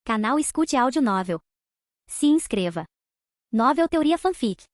Canal Escute Áudio Novel. Se inscreva. Novel Teoria Fanfic.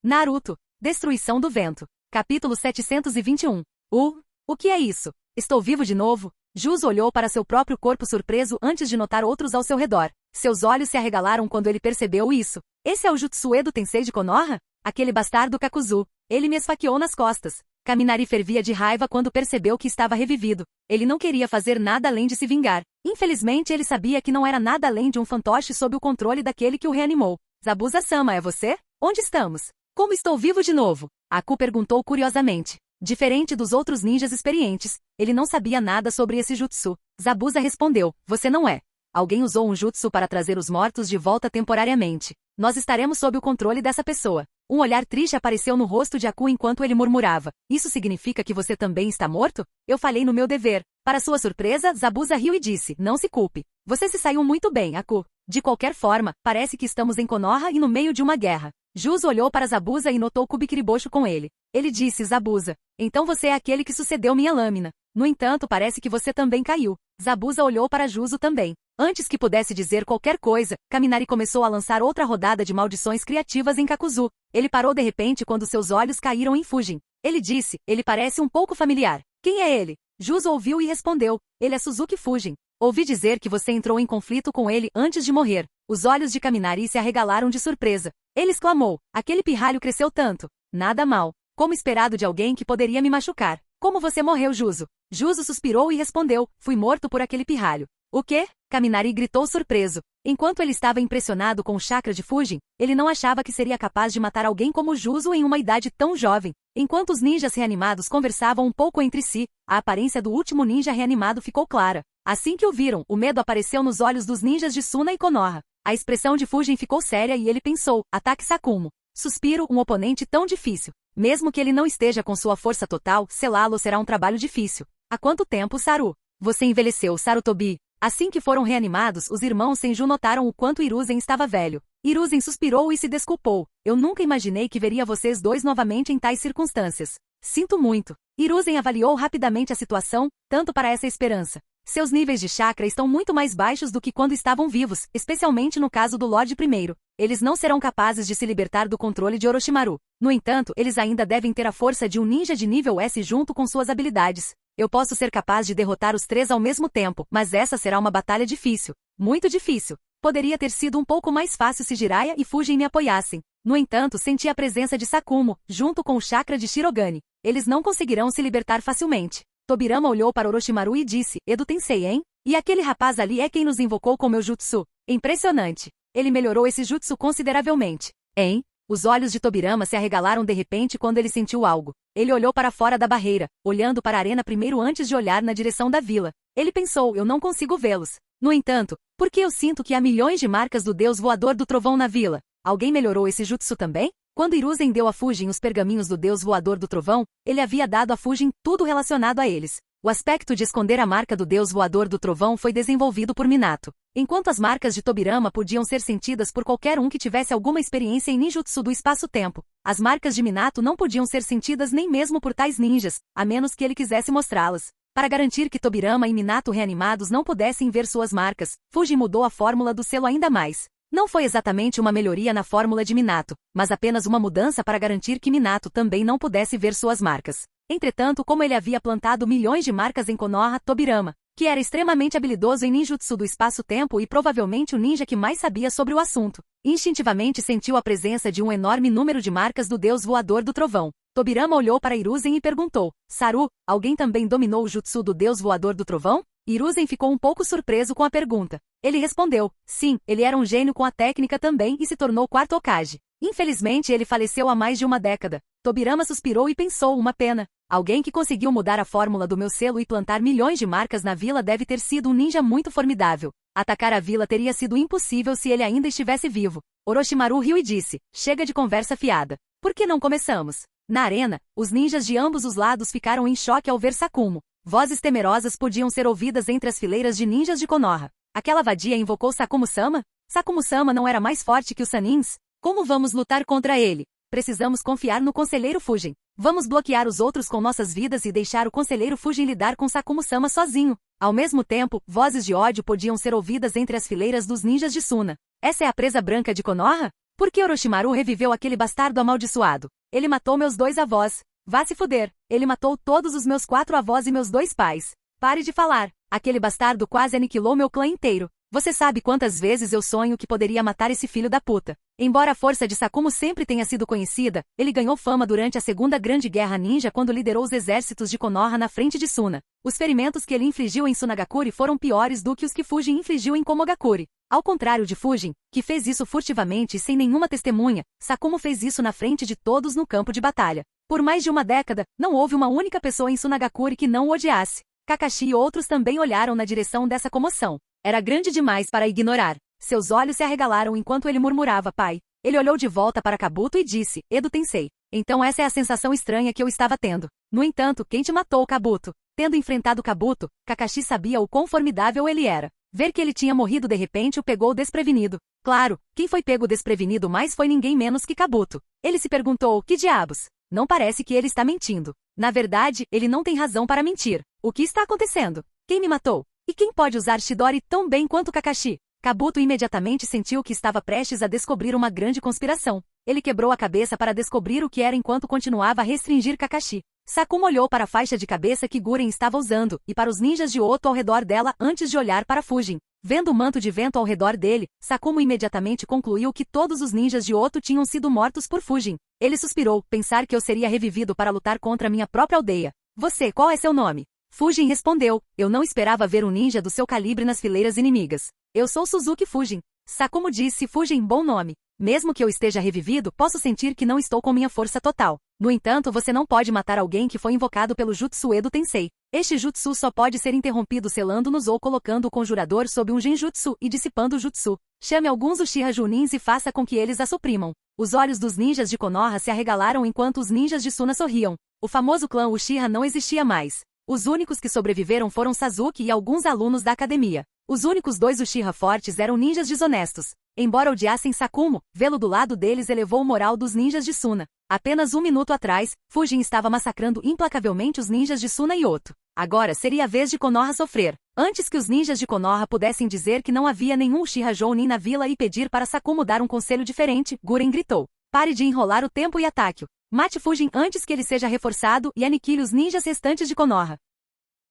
Naruto, Destruição do Vento. Capítulo 721. O que é isso? Estou vivo de novo? Juzo olhou para seu próprio corpo surpreso antes de notar outros ao seu redor. Seus olhos se arregalaram quando ele percebeu isso. Esse é o Jutsu do Tensei de Konoha? Aquele bastardo Kakuzu. Ele me esfaqueou nas costas. Kaminari fervia de raiva quando percebeu que estava revivido. Ele não queria fazer nada além de se vingar. Infelizmente ele sabia que não era nada além de um fantoche sob o controle daquele que o reanimou. Zabuza-sama, é você? Onde estamos? Como estou vivo de novo? Aku perguntou curiosamente. Diferente dos outros ninjas experientes, ele não sabia nada sobre esse jutsu. Zabuza respondeu, você não é. Alguém usou um jutsu para trazer os mortos de volta temporariamente. Nós estaremos sob o controle dessa pessoa. Um olhar triste apareceu no rosto de Aku enquanto ele murmurava. Isso significa que você também está morto? Eu falhei no meu dever. Para sua surpresa, Zabuza riu e disse, não se culpe. Você se saiu muito bem, Aku. De qualquer forma, parece que estamos em Konoha e no meio de uma guerra. Juzo olhou para Zabuza e notou Kubikiribocho com ele. Ele disse, Zabuza, então você é aquele que sucedeu minha lâmina. No entanto, parece que você também caiu. Zabuza olhou para Juzo também. Antes que pudesse dizer qualquer coisa, Kaminari começou a lançar outra rodada de maldições criativas em Kakuzu. Ele parou de repente quando seus olhos caíram em Fujin. Ele disse, ele parece um pouco familiar. Quem é ele? Juzo ouviu e respondeu, ele é Suzuki Fujin. Ouvi dizer que você entrou em conflito com ele antes de morrer. Os olhos de Kaminari se arregalaram de surpresa. Ele exclamou, aquele pirralho cresceu tanto. Nada mal. Como esperado de alguém que poderia me machucar. Como você morreu, Juzo? Juzo suspirou e respondeu, fui morto por aquele pirralho. O quê? Kaminari gritou surpreso. Enquanto ele estava impressionado com o chakra de Fujin, ele não achava que seria capaz de matar alguém como Juzo em uma idade tão jovem. Enquanto os ninjas reanimados conversavam um pouco entre si, a aparência do último ninja reanimado ficou clara. Assim que o viram, o medo apareceu nos olhos dos ninjas de Suna e Konoha. A expressão de Fujin ficou séria e ele pensou, ataque Sakumo. Suspiro, um oponente tão difícil. Mesmo que ele não esteja com sua força total, selá-lo será um trabalho difícil. Há quanto tempo, Saru? Você envelheceu, Sarutobi. Assim que foram reanimados, os irmãos Senju notaram o quanto Hiruzen estava velho. Hiruzen suspirou e se desculpou. Eu nunca imaginei que veria vocês dois novamente em tais circunstâncias. Sinto muito. Hiruzen avaliou rapidamente a situação, tanto para essa esperança. Seus níveis de chakra estão muito mais baixos do que quando estavam vivos, especialmente no caso do Lorde I. Eles não serão capazes de se libertar do controle de Orochimaru. No entanto, eles ainda devem ter a força de um ninja de nível S junto com suas habilidades. Eu posso ser capaz de derrotar os três ao mesmo tempo, mas essa será uma batalha difícil. Muito difícil. Poderia ter sido um pouco mais fácil se Jiraiya e Fujin me apoiassem. No entanto, senti a presença de Sakumo, junto com o chakra de Shirogane. Eles não conseguirão se libertar facilmente. Tobirama olhou para Orochimaru e disse, Edo Tensei, hein? E aquele rapaz ali é quem nos invocou com meu jutsu. Impressionante. Ele melhorou esse jutsu consideravelmente. Hein? Os olhos de Tobirama se arregalaram de repente quando ele sentiu algo. Ele olhou para fora da barreira, olhando para a arena primeiro antes de olhar na direção da vila. Ele pensou, eu não consigo vê-los. No entanto, por que eu sinto que há milhões de marcas do deus voador do trovão na vila? Alguém melhorou esse jutsu também? Quando Hiruzen deu a Fujin os pergaminhos do deus voador do trovão, ele havia dado a Fujin tudo relacionado a eles. O aspecto de esconder a marca do deus voador do trovão foi desenvolvido por Minato. Enquanto as marcas de Tobirama podiam ser sentidas por qualquer um que tivesse alguma experiência em ninjutsu do espaço-tempo, as marcas de Minato não podiam ser sentidas nem mesmo por tais ninjas, a menos que ele quisesse mostrá-las. Para garantir que Tobirama e Minato reanimados não pudessem ver suas marcas, Fujin mudou a fórmula do selo ainda mais. Não foi exatamente uma melhoria na fórmula de Minato, mas apenas uma mudança para garantir que Minato também não pudesse ver suas marcas. Entretanto, como ele havia plantado milhões de marcas em Konoha, Tobirama, que era extremamente habilidoso em ninjutsu do espaço-tempo e provavelmente o ninja que mais sabia sobre o assunto, instintivamente sentiu a presença de um enorme número de marcas do deus voador do trovão. Tobirama olhou para Hiruzen e perguntou, Saru, alguém também dominou o jutsu do deus voador do trovão? Hiruzen ficou um pouco surpreso com a pergunta. Ele respondeu, sim, ele era um gênio com a técnica também e se tornou quarto Hokage. Infelizmente ele faleceu há mais de uma década. Tobirama suspirou e pensou, uma pena. Alguém que conseguiu mudar a fórmula do meu selo e plantar milhões de marcas na vila deve ter sido um ninja muito formidável. Atacar a vila teria sido impossível se ele ainda estivesse vivo. Orochimaru riu e disse, chega de conversa fiada. Por que não começamos? Na arena, os ninjas de ambos os lados ficaram em choque ao ver Sakumo. Vozes temerosas podiam ser ouvidas entre as fileiras de ninjas de Konoha. Aquela vadia invocou Sakumo-sama? Sakumo-sama não era mais forte que os Sanins? Como vamos lutar contra ele? Precisamos confiar no Conselheiro Fujin. Vamos bloquear os outros com nossas vidas e deixar o Conselheiro Fujin lidar com Sakumo-sama sozinho. Ao mesmo tempo, vozes de ódio podiam ser ouvidas entre as fileiras dos ninjas de Suna. Essa é a presa branca de Konoha? Por que Orochimaru reviveu aquele bastardo amaldiçoado? Ele matou meus 2 avós. Vá se fuder. Ele matou todos os meus 4 avós e meus 2 pais. Pare de falar. Aquele bastardo quase aniquilou meu clã inteiro. Você sabe quantas vezes eu sonho que poderia matar esse filho da puta. Embora a força de Sakumo sempre tenha sido conhecida, ele ganhou fama durante a Segunda Grande Guerra Ninja quando liderou os exércitos de Konoha na frente de Suna. Os ferimentos que ele infligiu em Sunagakure foram piores do que os que Fujin infligiu em Komogakure. Ao contrário de Fujin, que fez isso furtivamente e sem nenhuma testemunha, Sakumo fez isso na frente de todos no campo de batalha. Por mais de uma década, não houve uma única pessoa em Sunagakure que não o odiasse. Kakashi e outros também olharam na direção dessa comoção. Era grande demais para ignorar. Seus olhos se arregalaram enquanto ele murmurava pai. Ele olhou de volta para Kabuto e disse, Edo Tensei. Então essa é a sensação estranha que eu estava tendo. No entanto, quem te matou, Kabuto? Tendo enfrentado Kabuto, Kakashi sabia o quão formidável ele era. Ver que ele tinha morrido de repente o pegou desprevenido. Claro, quem foi pego desprevenido mais foi ninguém menos que Kabuto. Ele se perguntou, que diabos? Não parece que ele está mentindo. Na verdade, ele não tem razão para mentir. O que está acontecendo? Quem me matou? E quem pode usar Chidori tão bem quanto Kakashi? Kabuto imediatamente sentiu que estava prestes a descobrir uma grande conspiração. Ele quebrou a cabeça para descobrir o que era enquanto continuava a restringir Kakashi. Sakumo olhou para a faixa de cabeça que Guren estava usando, e para os ninjas de Oto ao redor dela antes de olhar para Fujin. Vendo o manto de vento ao redor dele, Sakumo imediatamente concluiu que todos os ninjas de Oto tinham sido mortos por Fujin. Ele suspirou, pensar que eu seria revivido para lutar contra minha própria aldeia. Você, qual é seu nome? Fujin respondeu, eu não esperava ver um ninja do seu calibre nas fileiras inimigas. Eu sou Suzuki Fujin. Sakumo disse Fujin, bom nome. Mesmo que eu esteja revivido, posso sentir que não estou com minha força total. No entanto, você não pode matar alguém que foi invocado pelo Jutsu Edo Tensei. Este jutsu só pode ser interrompido selando-nos ou colocando o conjurador sob um genjutsu e dissipando o jutsu. Chame alguns Uchiha Junins e faça com que eles a suprimam. Os olhos dos ninjas de Konoha se arregalaram enquanto os ninjas de Suna sorriam. O famoso clã Uchiha não existia mais. Os únicos que sobreviveram foram Sasuke e alguns alunos da academia. Os únicos 2 Uchiha fortes eram ninjas desonestos. Embora odiassem Sakumo, vê-lo do lado deles elevou o moral dos ninjas de Suna. Apenas 1 minuto atrás, Fujin estava massacrando implacavelmente os ninjas de Suna e Oto. Agora seria a vez de Konoha sofrer. Antes que os ninjas de Konoha pudessem dizer que não havia nenhum Uchiha Jounin na vila e pedir para Sakumo dar um conselho diferente, Guren gritou. Pare de enrolar o tempo e ataque-o. Mate Fujin antes que ele seja reforçado e aniquile os ninjas restantes de Konoha.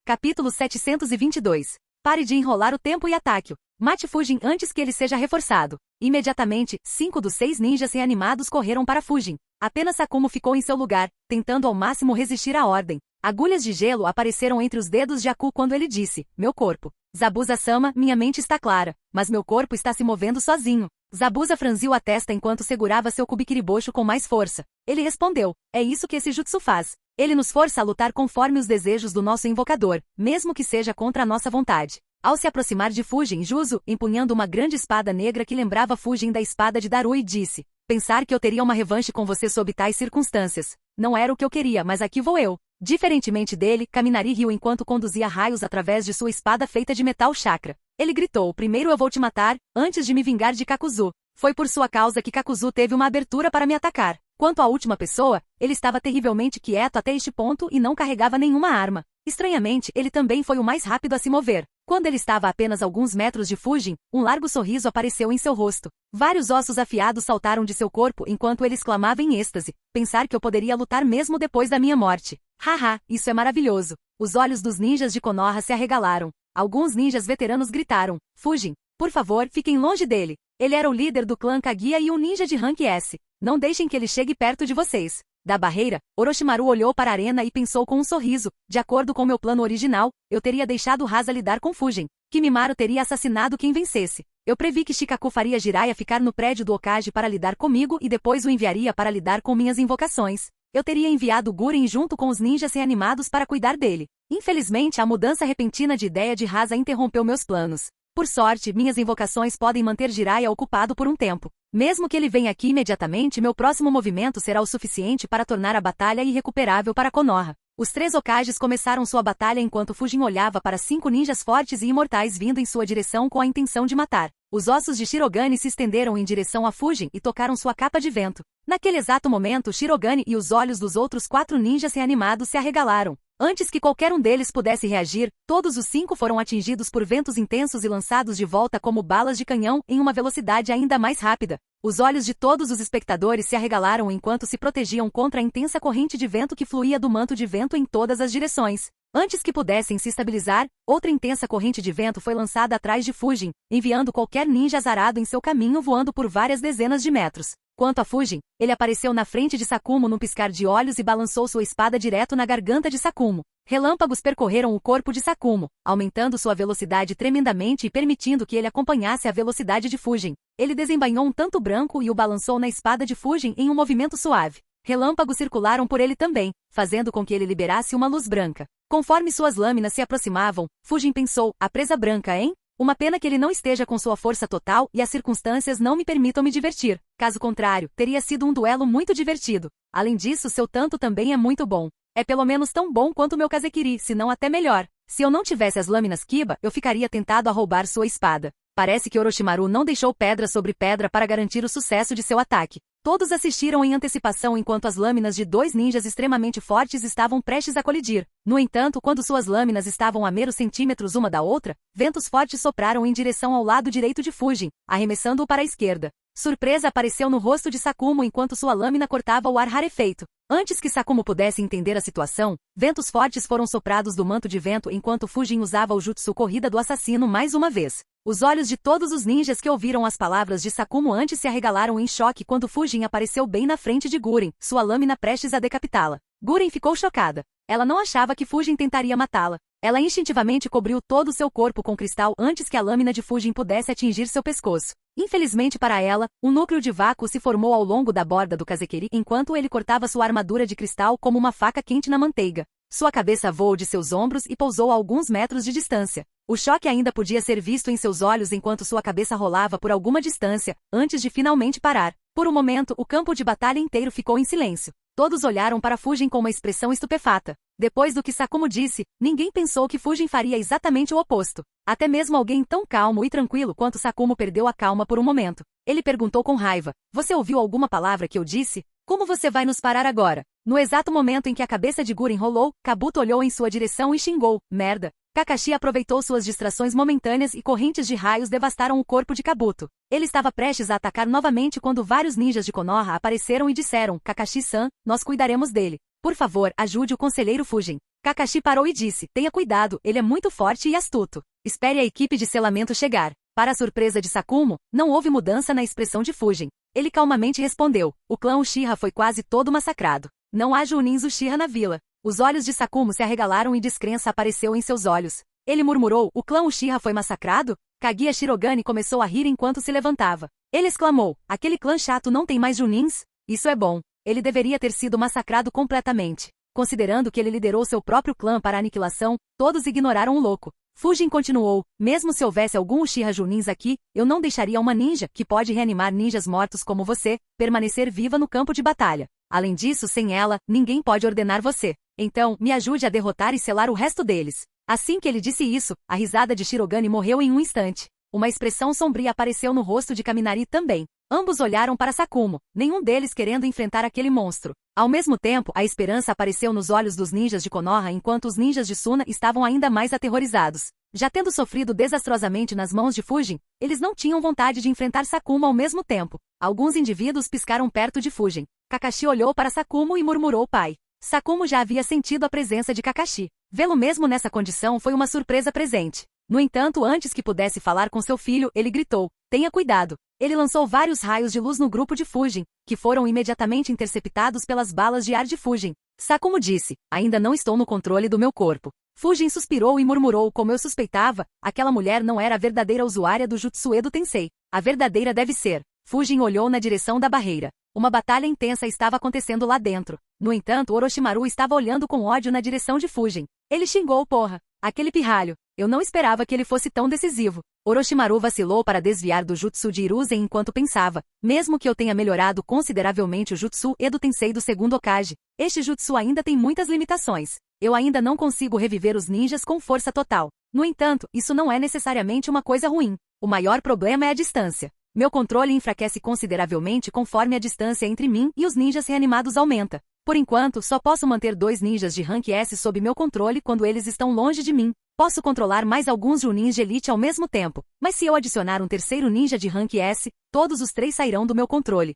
Capítulo 722. Pare de enrolar o tempo e ataque-o. Mate Fujin antes que ele seja reforçado. Imediatamente, 5 dos 6 ninjas reanimados correram para Fujin. Apenas Sakumo ficou em seu lugar, tentando ao máximo resistir à ordem. Agulhas de gelo apareceram entre os dedos de Aku quando ele disse, meu corpo. Zabuza-sama, minha mente está clara, mas meu corpo está se movendo sozinho. Zabuza franziu a testa enquanto segurava seu Kubikiribocho com mais força. Ele respondeu, é isso que esse jutsu faz. Ele nos força a lutar conforme os desejos do nosso invocador, mesmo que seja contra a nossa vontade. Ao se aproximar de Fujin, Juzo, empunhando uma grande espada negra que lembrava Fujin da espada de Darui, disse, pensar que eu teria uma revanche com você sob tais circunstâncias. Não era o que eu queria, mas aqui vou eu. Diferentemente dele, Kaminari riu enquanto conduzia raios através de sua espada feita de metal chakra. Ele gritou, primeiro eu vou te matar, antes de me vingar de Kakuzu. Foi por sua causa que Kakuzu teve uma abertura para me atacar. Quanto à última pessoa, ele estava terrivelmente quieto até este ponto e não carregava nenhuma arma. Estranhamente, ele também foi o mais rápido a se mover. Quando ele estava a apenas alguns metros de Fujin, um largo sorriso apareceu em seu rosto. Vários ossos afiados saltaram de seu corpo enquanto ele exclamava em êxtase, pensar que eu poderia lutar mesmo depois da minha morte. Haha, isso é maravilhoso. Os olhos dos ninjas de Konoha se arregalaram. Alguns ninjas veteranos gritaram, Fujin, por favor, fiquem longe dele. Ele era o líder do clã Kaguya e um ninja de rank S. Não deixem que ele chegue perto de vocês. Da barreira, Orochimaru olhou para a arena e pensou com um sorriso, de acordo com meu plano original, eu teria deixado Hasa lidar com Fujin. Kimimaro teria assassinado quem vencesse. Eu previ que Shikaku faria Jiraiya ficar no prédio do Hokage para lidar comigo e depois o enviaria para lidar com minhas invocações. Eu teria enviado Guren junto com os ninjas reanimados para cuidar dele. Infelizmente, a mudança repentina de ideia de Hasa interrompeu meus planos. Por sorte, minhas invocações podem manter Jiraiya ocupado por um tempo. Mesmo que ele venha aqui imediatamente, meu próximo movimento será o suficiente para tornar a batalha irrecuperável para Konoha. Os 3 Hokages começaram sua batalha enquanto Fujin olhava para 5 ninjas fortes e imortais vindo em sua direção com a intenção de matar. Os ossos de Shirogane se estenderam em direção a Fujin e tocaram sua capa de vento. Naquele exato momento, Shirogane e os olhos dos outros 4 ninjas reanimados se arregalaram. Antes que qualquer um deles pudesse reagir, todos os 5 foram atingidos por ventos intensos e lançados de volta como balas de canhão em uma velocidade ainda mais rápida. Os olhos de todos os espectadores se arregalaram enquanto se protegiam contra a intensa corrente de vento que fluía do manto de vento em todas as direções. Antes que pudessem se estabilizar, outra intensa corrente de vento foi lançada atrás de Fujin, enviando qualquer ninja azarado em seu caminho voando por várias dezenas de metros. Quanto a Fujin, ele apareceu na frente de Sakumo num piscar de olhos e balançou sua espada direto na garganta de Sakumo. Relâmpagos percorreram o corpo de Sakumo, aumentando sua velocidade tremendamente e permitindo que ele acompanhasse a velocidade de Fujin. Ele desembainhou um tanto branco e o balançou na espada de Fujin em um movimento suave. Relâmpagos circularam por ele também, fazendo com que ele liberasse uma luz branca. Conforme suas lâminas se aproximavam, Fujin pensou, a presa branca, hein? Uma pena que ele não esteja com sua força total e as circunstâncias não me permitam me divertir. Caso contrário, teria sido um duelo muito divertido. Além disso, seu tanto também é muito bom. É pelo menos tão bom quanto o meu Kazekiri, se não até melhor. Se eu não tivesse as lâminas Kiba, eu ficaria tentado a roubar sua espada. Parece que Orochimaru não deixou pedra sobre pedra para garantir o sucesso de seu ataque. Todos assistiram em antecipação enquanto as lâminas de 2 ninjas extremamente fortes estavam prestes a colidir. No entanto, quando suas lâminas estavam a meros centímetros uma da outra, ventos fortes sopraram em direção ao lado direito de Fujin, arremessando-o para a esquerda. Surpresa apareceu no rosto de Sakumo enquanto sua lâmina cortava o ar rarefeito. Antes que Sakumo pudesse entender a situação, ventos fortes foram soprados do manto de vento enquanto Fujin usava o jutsu corrida do assassino mais uma vez. Os olhos de todos os ninjas que ouviram as palavras de Sakumo antes se arregalaram em choque quando Fujin apareceu bem na frente de Guren, sua lâmina prestes a decapitá-la. Guren ficou chocada. Ela não achava que Fujin tentaria matá-la. Ela instintivamente cobriu todo o seu corpo com cristal antes que a lâmina de Fujin pudesse atingir seu pescoço. Infelizmente para ela, um núcleo de vácuo se formou ao longo da borda do Kazekiri enquanto ele cortava sua armadura de cristal como uma faca quente na manteiga. Sua cabeça voou de seus ombros e pousou a alguns metros de distância. O choque ainda podia ser visto em seus olhos enquanto sua cabeça rolava por alguma distância, antes de finalmente parar. Por um momento, o campo de batalha inteiro ficou em silêncio. Todos olharam para Fujin com uma expressão estupefata. Depois do que Sakumo disse, ninguém pensou que Fujin faria exatamente o oposto. Até mesmo alguém tão calmo e tranquilo quanto Sakumo perdeu a calma por um momento. Ele perguntou com raiva, você ouviu alguma palavra que eu disse? Como você vai nos parar agora? No exato momento em que a cabeça de Guren rolou, Kabuto olhou em sua direção e xingou, merda. Kakashi aproveitou suas distrações momentâneas e correntes de raios devastaram o corpo de Kabuto. Ele estava prestes a atacar novamente quando vários ninjas de Konoha apareceram e disseram, Kakashi-san, nós cuidaremos dele. Por favor, ajude o conselheiro Fujin. Kakashi parou e disse, tenha cuidado, ele é muito forte e astuto. Espere a equipe de selamento chegar. Para a surpresa de Sakumo, não houve mudança na expressão de Fujin. Ele calmamente respondeu, o clã Uchiha foi quase todo massacrado. Não há Junins Uchiha na vila. Os olhos de Sakumo se arregalaram e descrença apareceu em seus olhos. Ele murmurou, o clã Uchiha foi massacrado? Kaguya Shirogane começou a rir enquanto se levantava. Ele exclamou, aquele clã chato não tem mais Junins? Isso é bom. Ele deveria ter sido massacrado completamente. Considerando que ele liderou seu próprio clã para a aniquilação, todos ignoraram o louco. Fujin continuou, mesmo se houvesse algum Uchiha Junins aqui, eu não deixaria uma ninja, que pode reanimar ninjas mortos como você, permanecer viva no campo de batalha. Além disso, sem ela, ninguém pode ordenar você. Então, me ajude a derrotar e selar o resto deles. Assim que ele disse isso, a risada de Shirogane morreu em um instante. Uma expressão sombria apareceu no rosto de Kaminari também. Ambos olharam para Sakumo, nenhum deles querendo enfrentar aquele monstro. Ao mesmo tempo, a esperança apareceu nos olhos dos ninjas de Konoha enquanto os ninjas de Suna estavam ainda mais aterrorizados. Já tendo sofrido desastrosamente nas mãos de Fujin, eles não tinham vontade de enfrentar Sakumo ao mesmo tempo. Alguns indivíduos piscaram perto de Fujin. Kakashi olhou para Sakumo e murmurou pai. Sakumo já havia sentido a presença de Kakashi. Vê-lo mesmo nessa condição foi uma surpresa presente. No entanto, antes que pudesse falar com seu filho, ele gritou, tenha cuidado. Ele lançou vários raios de luz no grupo de Fujin, que foram imediatamente interceptados pelas balas de ar de Fujin. Sakumo disse, ainda não estou no controle do meu corpo. Fujin suspirou e murmurou, como eu suspeitava, aquela mulher não era a verdadeira usuária do Jutsu Edo Tensei. A verdadeira deve ser. Fujin olhou na direção da barreira. Uma batalha intensa estava acontecendo lá dentro. No entanto, Orochimaru estava olhando com ódio na direção de Fujin. Ele xingou, porra. Aquele pirralho. Eu não esperava que ele fosse tão decisivo. Orochimaru vacilou para desviar do Jutsu de Hiruzen enquanto pensava, mesmo que eu tenha melhorado consideravelmente o Jutsu Edo Tensei do segundo Hokage, este Jutsu ainda tem muitas limitações. Eu ainda não consigo reviver os ninjas com força total. No entanto, isso não é necessariamente uma coisa ruim. O maior problema é a distância. Meu controle enfraquece consideravelmente conforme a distância entre mim e os ninjas reanimados aumenta. Por enquanto, só posso manter 2 ninjas de rank S sob meu controle quando eles estão longe de mim. Posso controlar mais alguns Junins de elite ao mesmo tempo, mas se eu adicionar um terceiro ninja de rank S, todos os 3 sairão do meu controle.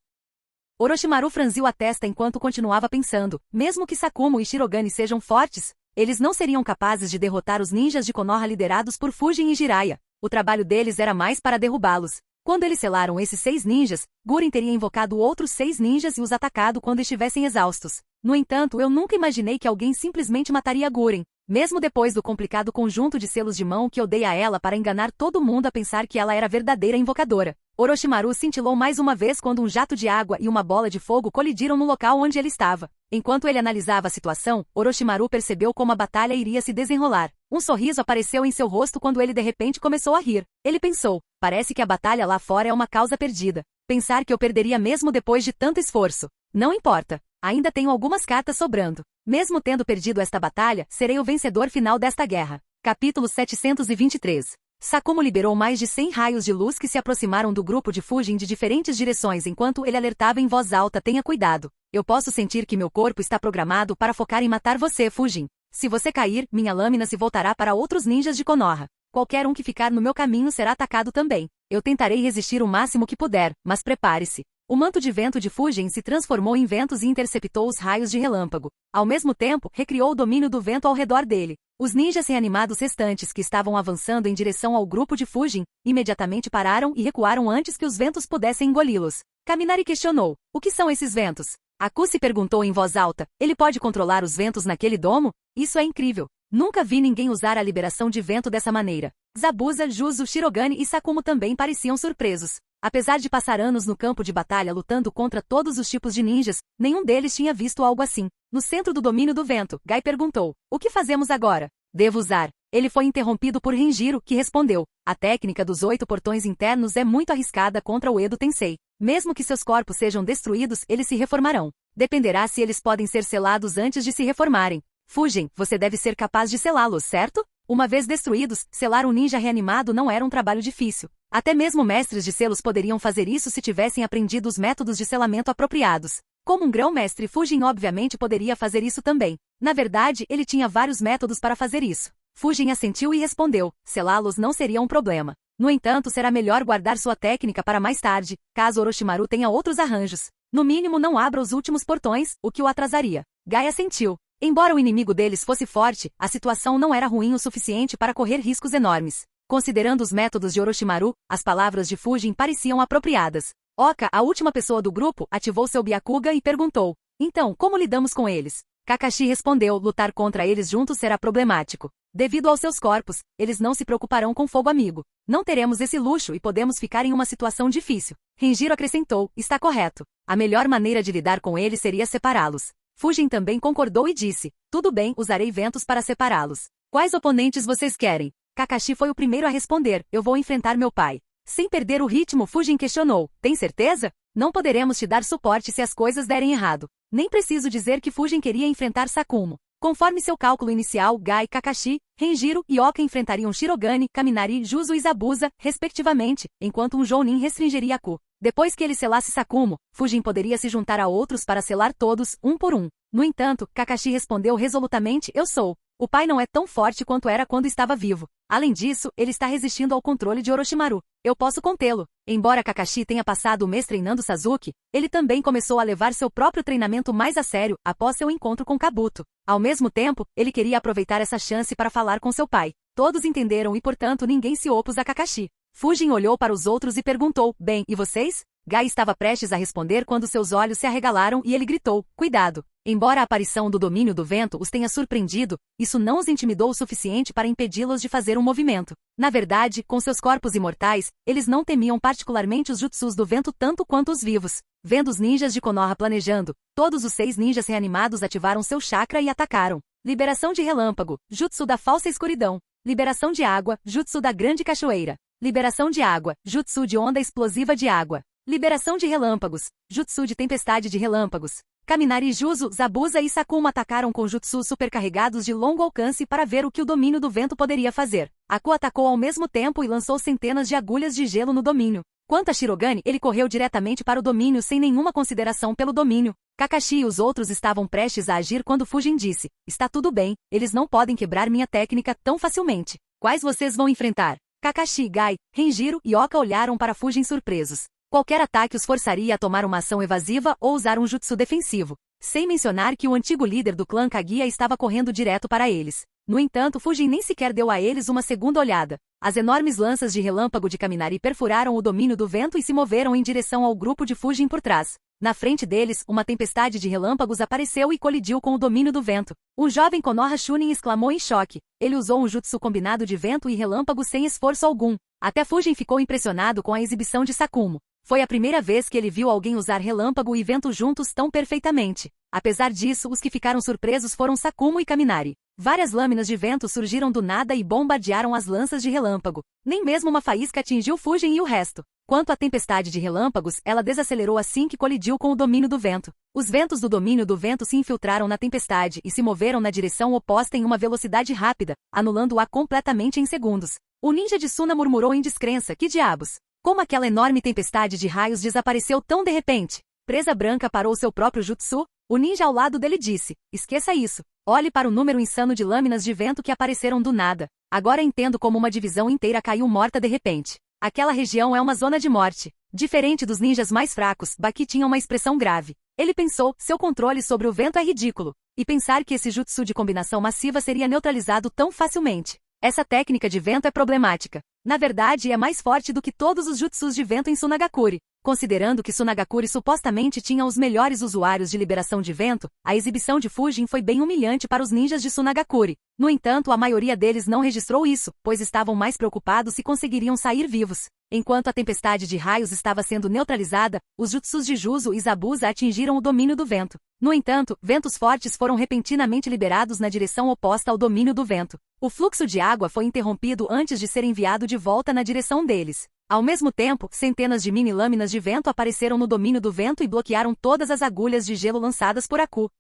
Orochimaru franziu a testa enquanto continuava pensando, mesmo que Sakumo e Shirogane sejam fortes, eles não seriam capazes de derrotar os ninjas de Konoha liderados por Fujin e Jiraiya. O trabalho deles era mais para derrubá-los. Quando eles selaram esses 6 ninjas, Guren teria invocado outros 6 ninjas e os atacado quando estivessem exaustos. No entanto, eu nunca imaginei que alguém simplesmente mataria Guren, mesmo depois do complicado conjunto de selos de mão que eu dei a ela para enganar todo mundo a pensar que ela era verdadeira invocadora. Orochimaru cintilou mais uma vez quando um jato de água e uma bola de fogo colidiram no local onde ele estava. Enquanto ele analisava a situação, Orochimaru percebeu como a batalha iria se desenrolar. Um sorriso apareceu em seu rosto quando ele de repente começou a rir. Ele pensou, parece que a batalha lá fora é uma causa perdida. Pensar que eu perderia mesmo depois de tanto esforço. Não importa. Ainda tenho algumas cartas sobrando. Mesmo tendo perdido esta batalha, serei o vencedor final desta guerra. Capítulo 723. Sakumo liberou mais de 100 raios de luz que se aproximaram do grupo de Fujin de diferentes direções enquanto ele alertava em voz alta: tenha cuidado. Eu posso sentir que meu corpo está programado para focar em matar você, Fujin. Se você cair, minha lâmina se voltará para outros ninjas de Konoha. Qualquer um que ficar no meu caminho será atacado também. Eu tentarei resistir o máximo que puder, mas prepare-se. O manto de vento de Fujin se transformou em ventos e interceptou os raios de relâmpago. Ao mesmo tempo, recriou o domínio do vento ao redor dele. Os ninjas reanimados restantes que estavam avançando em direção ao grupo de Fujin, imediatamente pararam e recuaram antes que os ventos pudessem engoli-los. Kaminari questionou: o que são esses ventos? Aku se perguntou em voz alta: ele pode controlar os ventos naquele domo? Isso é incrível. Nunca vi ninguém usar a liberação de vento dessa maneira. Zabuza, Juzo, Shirogane e Sakumo também pareciam surpresos. Apesar de passar anos no campo de batalha lutando contra todos os tipos de ninjas, nenhum deles tinha visto algo assim. No centro do domínio do vento, Gai perguntou: o que fazemos agora? Devo usar. Ele foi interrompido por Renjiro, que respondeu: a técnica dos 8 portões internos é muito arriscada contra o Edo Tensei. Mesmo que seus corpos sejam destruídos, eles se reformarão. Dependerá se eles podem ser selados antes de se reformarem. Fujin, você deve ser capaz de selá-los, certo? Uma vez destruídos, selar um ninja reanimado não era um trabalho difícil. Até mesmo mestres de selos poderiam fazer isso se tivessem aprendido os métodos de selamento apropriados. Como um grão-mestre, Fujin obviamente poderia fazer isso também. Na verdade, ele tinha vários métodos para fazer isso. Fujin assentiu e respondeu: selá-los não seria um problema. No entanto, será melhor guardar sua técnica para mais tarde, caso Orochimaru tenha outros arranjos. No mínimo, não abra os últimos portões, o que o atrasaria. Gai assentiu. Embora o inimigo deles fosse forte, a situação não era ruim o suficiente para correr riscos enormes. Considerando os métodos de Orochimaru, as palavras de Fujin pareciam apropriadas. Oka, a última pessoa do grupo, ativou seu Byakugan e perguntou: então, como lidamos com eles? Kakashi respondeu: lutar contra eles juntos será problemático. Devido aos seus corpos, eles não se preocuparão com fogo amigo. Não teremos esse luxo e podemos ficar em uma situação difícil. Renjiro acrescentou: está correto. A melhor maneira de lidar com eles seria separá-los. Fujin também concordou e disse: tudo bem, usarei ventos para separá-los. Quais oponentes vocês querem? Kakashi foi o primeiro a responder: eu vou enfrentar meu pai. Sem perder o ritmo, Fujin questionou: tem certeza? Não poderemos te dar suporte se as coisas derem errado. Nem preciso dizer que Fujin queria enfrentar Sakumo. Conforme seu cálculo inicial, Gai, Kakashi, Renjiro e Oka enfrentariam Shirogane, Kaminari, Juzo e Zabuza, respectivamente, enquanto um Jounin restringiria Aku. Depois que ele selasse Sakumo, Fujin poderia se juntar a outros para selar todos, um por um. No entanto, Kakashi respondeu resolutamente: eu sou. O pai não é tão forte quanto era quando estava vivo. Além disso, ele está resistindo ao controle de Orochimaru. Eu posso contê-lo. Embora Kakashi tenha passado o mês treinando Sasuke, ele também começou a levar seu próprio treinamento mais a sério após seu encontro com Kabuto. Ao mesmo tempo, ele queria aproveitar essa chance para falar com seu pai. Todos entenderam e, portanto, ninguém se opôs a Kakashi. Fujin olhou para os outros e perguntou: bem, e vocês? Gai estava prestes a responder quando seus olhos se arregalaram e ele gritou: cuidado! Embora a aparição do domínio do vento os tenha surpreendido, isso não os intimidou o suficiente para impedi-los de fazer um movimento. Na verdade, com seus corpos imortais, eles não temiam particularmente os jutsus do vento tanto quanto os vivos. Vendo os ninjas de Konoha planejando, todos os 6 ninjas reanimados ativaram seu chakra e atacaram. Liberação de relâmpago, jutsu da falsa escuridão. Liberação de água, jutsu da grande cachoeira. Liberação de água, jutsu de onda explosiva de água. Liberação de relâmpagos, jutsu de tempestade de relâmpagos. Kaminari, Juzo, Zabuza e Sakuma atacaram com jutsus supercarregados de longo alcance para ver o que o domínio do vento poderia fazer. Aku atacou ao mesmo tempo e lançou centenas de agulhas de gelo no domínio. Quanto a Shirogane, ele correu diretamente para o domínio sem nenhuma consideração pelo domínio. Kakashi e os outros estavam prestes a agir quando Fujin disse: está tudo bem, eles não podem quebrar minha técnica tão facilmente. Quais vocês vão enfrentar? Kakashi, Gai, Renjiro e Oka olharam para Fujin surpresos. Qualquer ataque os forçaria a tomar uma ação evasiva ou usar um jutsu defensivo. Sem mencionar que o antigo líder do clã Kaguya estava correndo direto para eles. No entanto, Fujin nem sequer deu a eles uma segunda olhada. As enormes lanças de relâmpago de Kaminari perfuraram o domínio do vento e se moveram em direção ao grupo de Fujin por trás. Na frente deles, uma tempestade de relâmpagos apareceu e colidiu com o domínio do vento. O jovem Konoha Chunin exclamou em choque. Ele usou um jutsu combinado de vento e relâmpago sem esforço algum. Até Fujin ficou impressionado com a exibição de Sakumo. Foi a primeira vez que ele viu alguém usar relâmpago e vento juntos tão perfeitamente. Apesar disso, os que ficaram surpresos foram Sakumo e Kaminari. Várias lâminas de vento surgiram do nada e bombardearam as lanças de relâmpago. Nem mesmo uma faísca atingiu Fujin e o resto. Quanto à tempestade de relâmpagos, ela desacelerou assim que colidiu com o domínio do vento. Os ventos do domínio do vento se infiltraram na tempestade e se moveram na direção oposta em uma velocidade rápida, anulando-a completamente em segundos. O ninja de Suna murmurou em descrença: que diabos? Como aquela enorme tempestade de raios desapareceu tão de repente? Presa Branca parou seu próprio jutsu? O ninja ao lado dele disse: esqueça isso. Olhe para o número insano de lâminas de vento que apareceram do nada. Agora entendo como uma divisão inteira caiu morta de repente. Aquela região é uma zona de morte. Diferente dos ninjas mais fracos, Baki tinha uma expressão grave. Ele pensou: seu controle sobre o vento é ridículo. E pensar que esse jutsu de combinação massiva seria neutralizado tão facilmente. Essa técnica de vento é problemática. Na verdade, é mais forte do que todos os jutsus de vento em Sunagakure. Considerando que Sunagakure supostamente tinha os melhores usuários de liberação de vento, a exibição de Fujin foi bem humilhante para os ninjas de Sunagakure. No entanto, a maioria deles não registrou isso, pois estavam mais preocupados se conseguiriam sair vivos. Enquanto a tempestade de raios estava sendo neutralizada, os jutsus de Juzo e Zabuza atingiram o domínio do vento. No entanto, ventos fortes foram repentinamente liberados na direção oposta ao domínio do vento. O fluxo de água foi interrompido antes de ser enviado de volta na direção deles. Ao mesmo tempo, centenas de mini-lâminas de vento apareceram no domínio do vento e bloquearam todas as agulhas de gelo lançadas por Aku.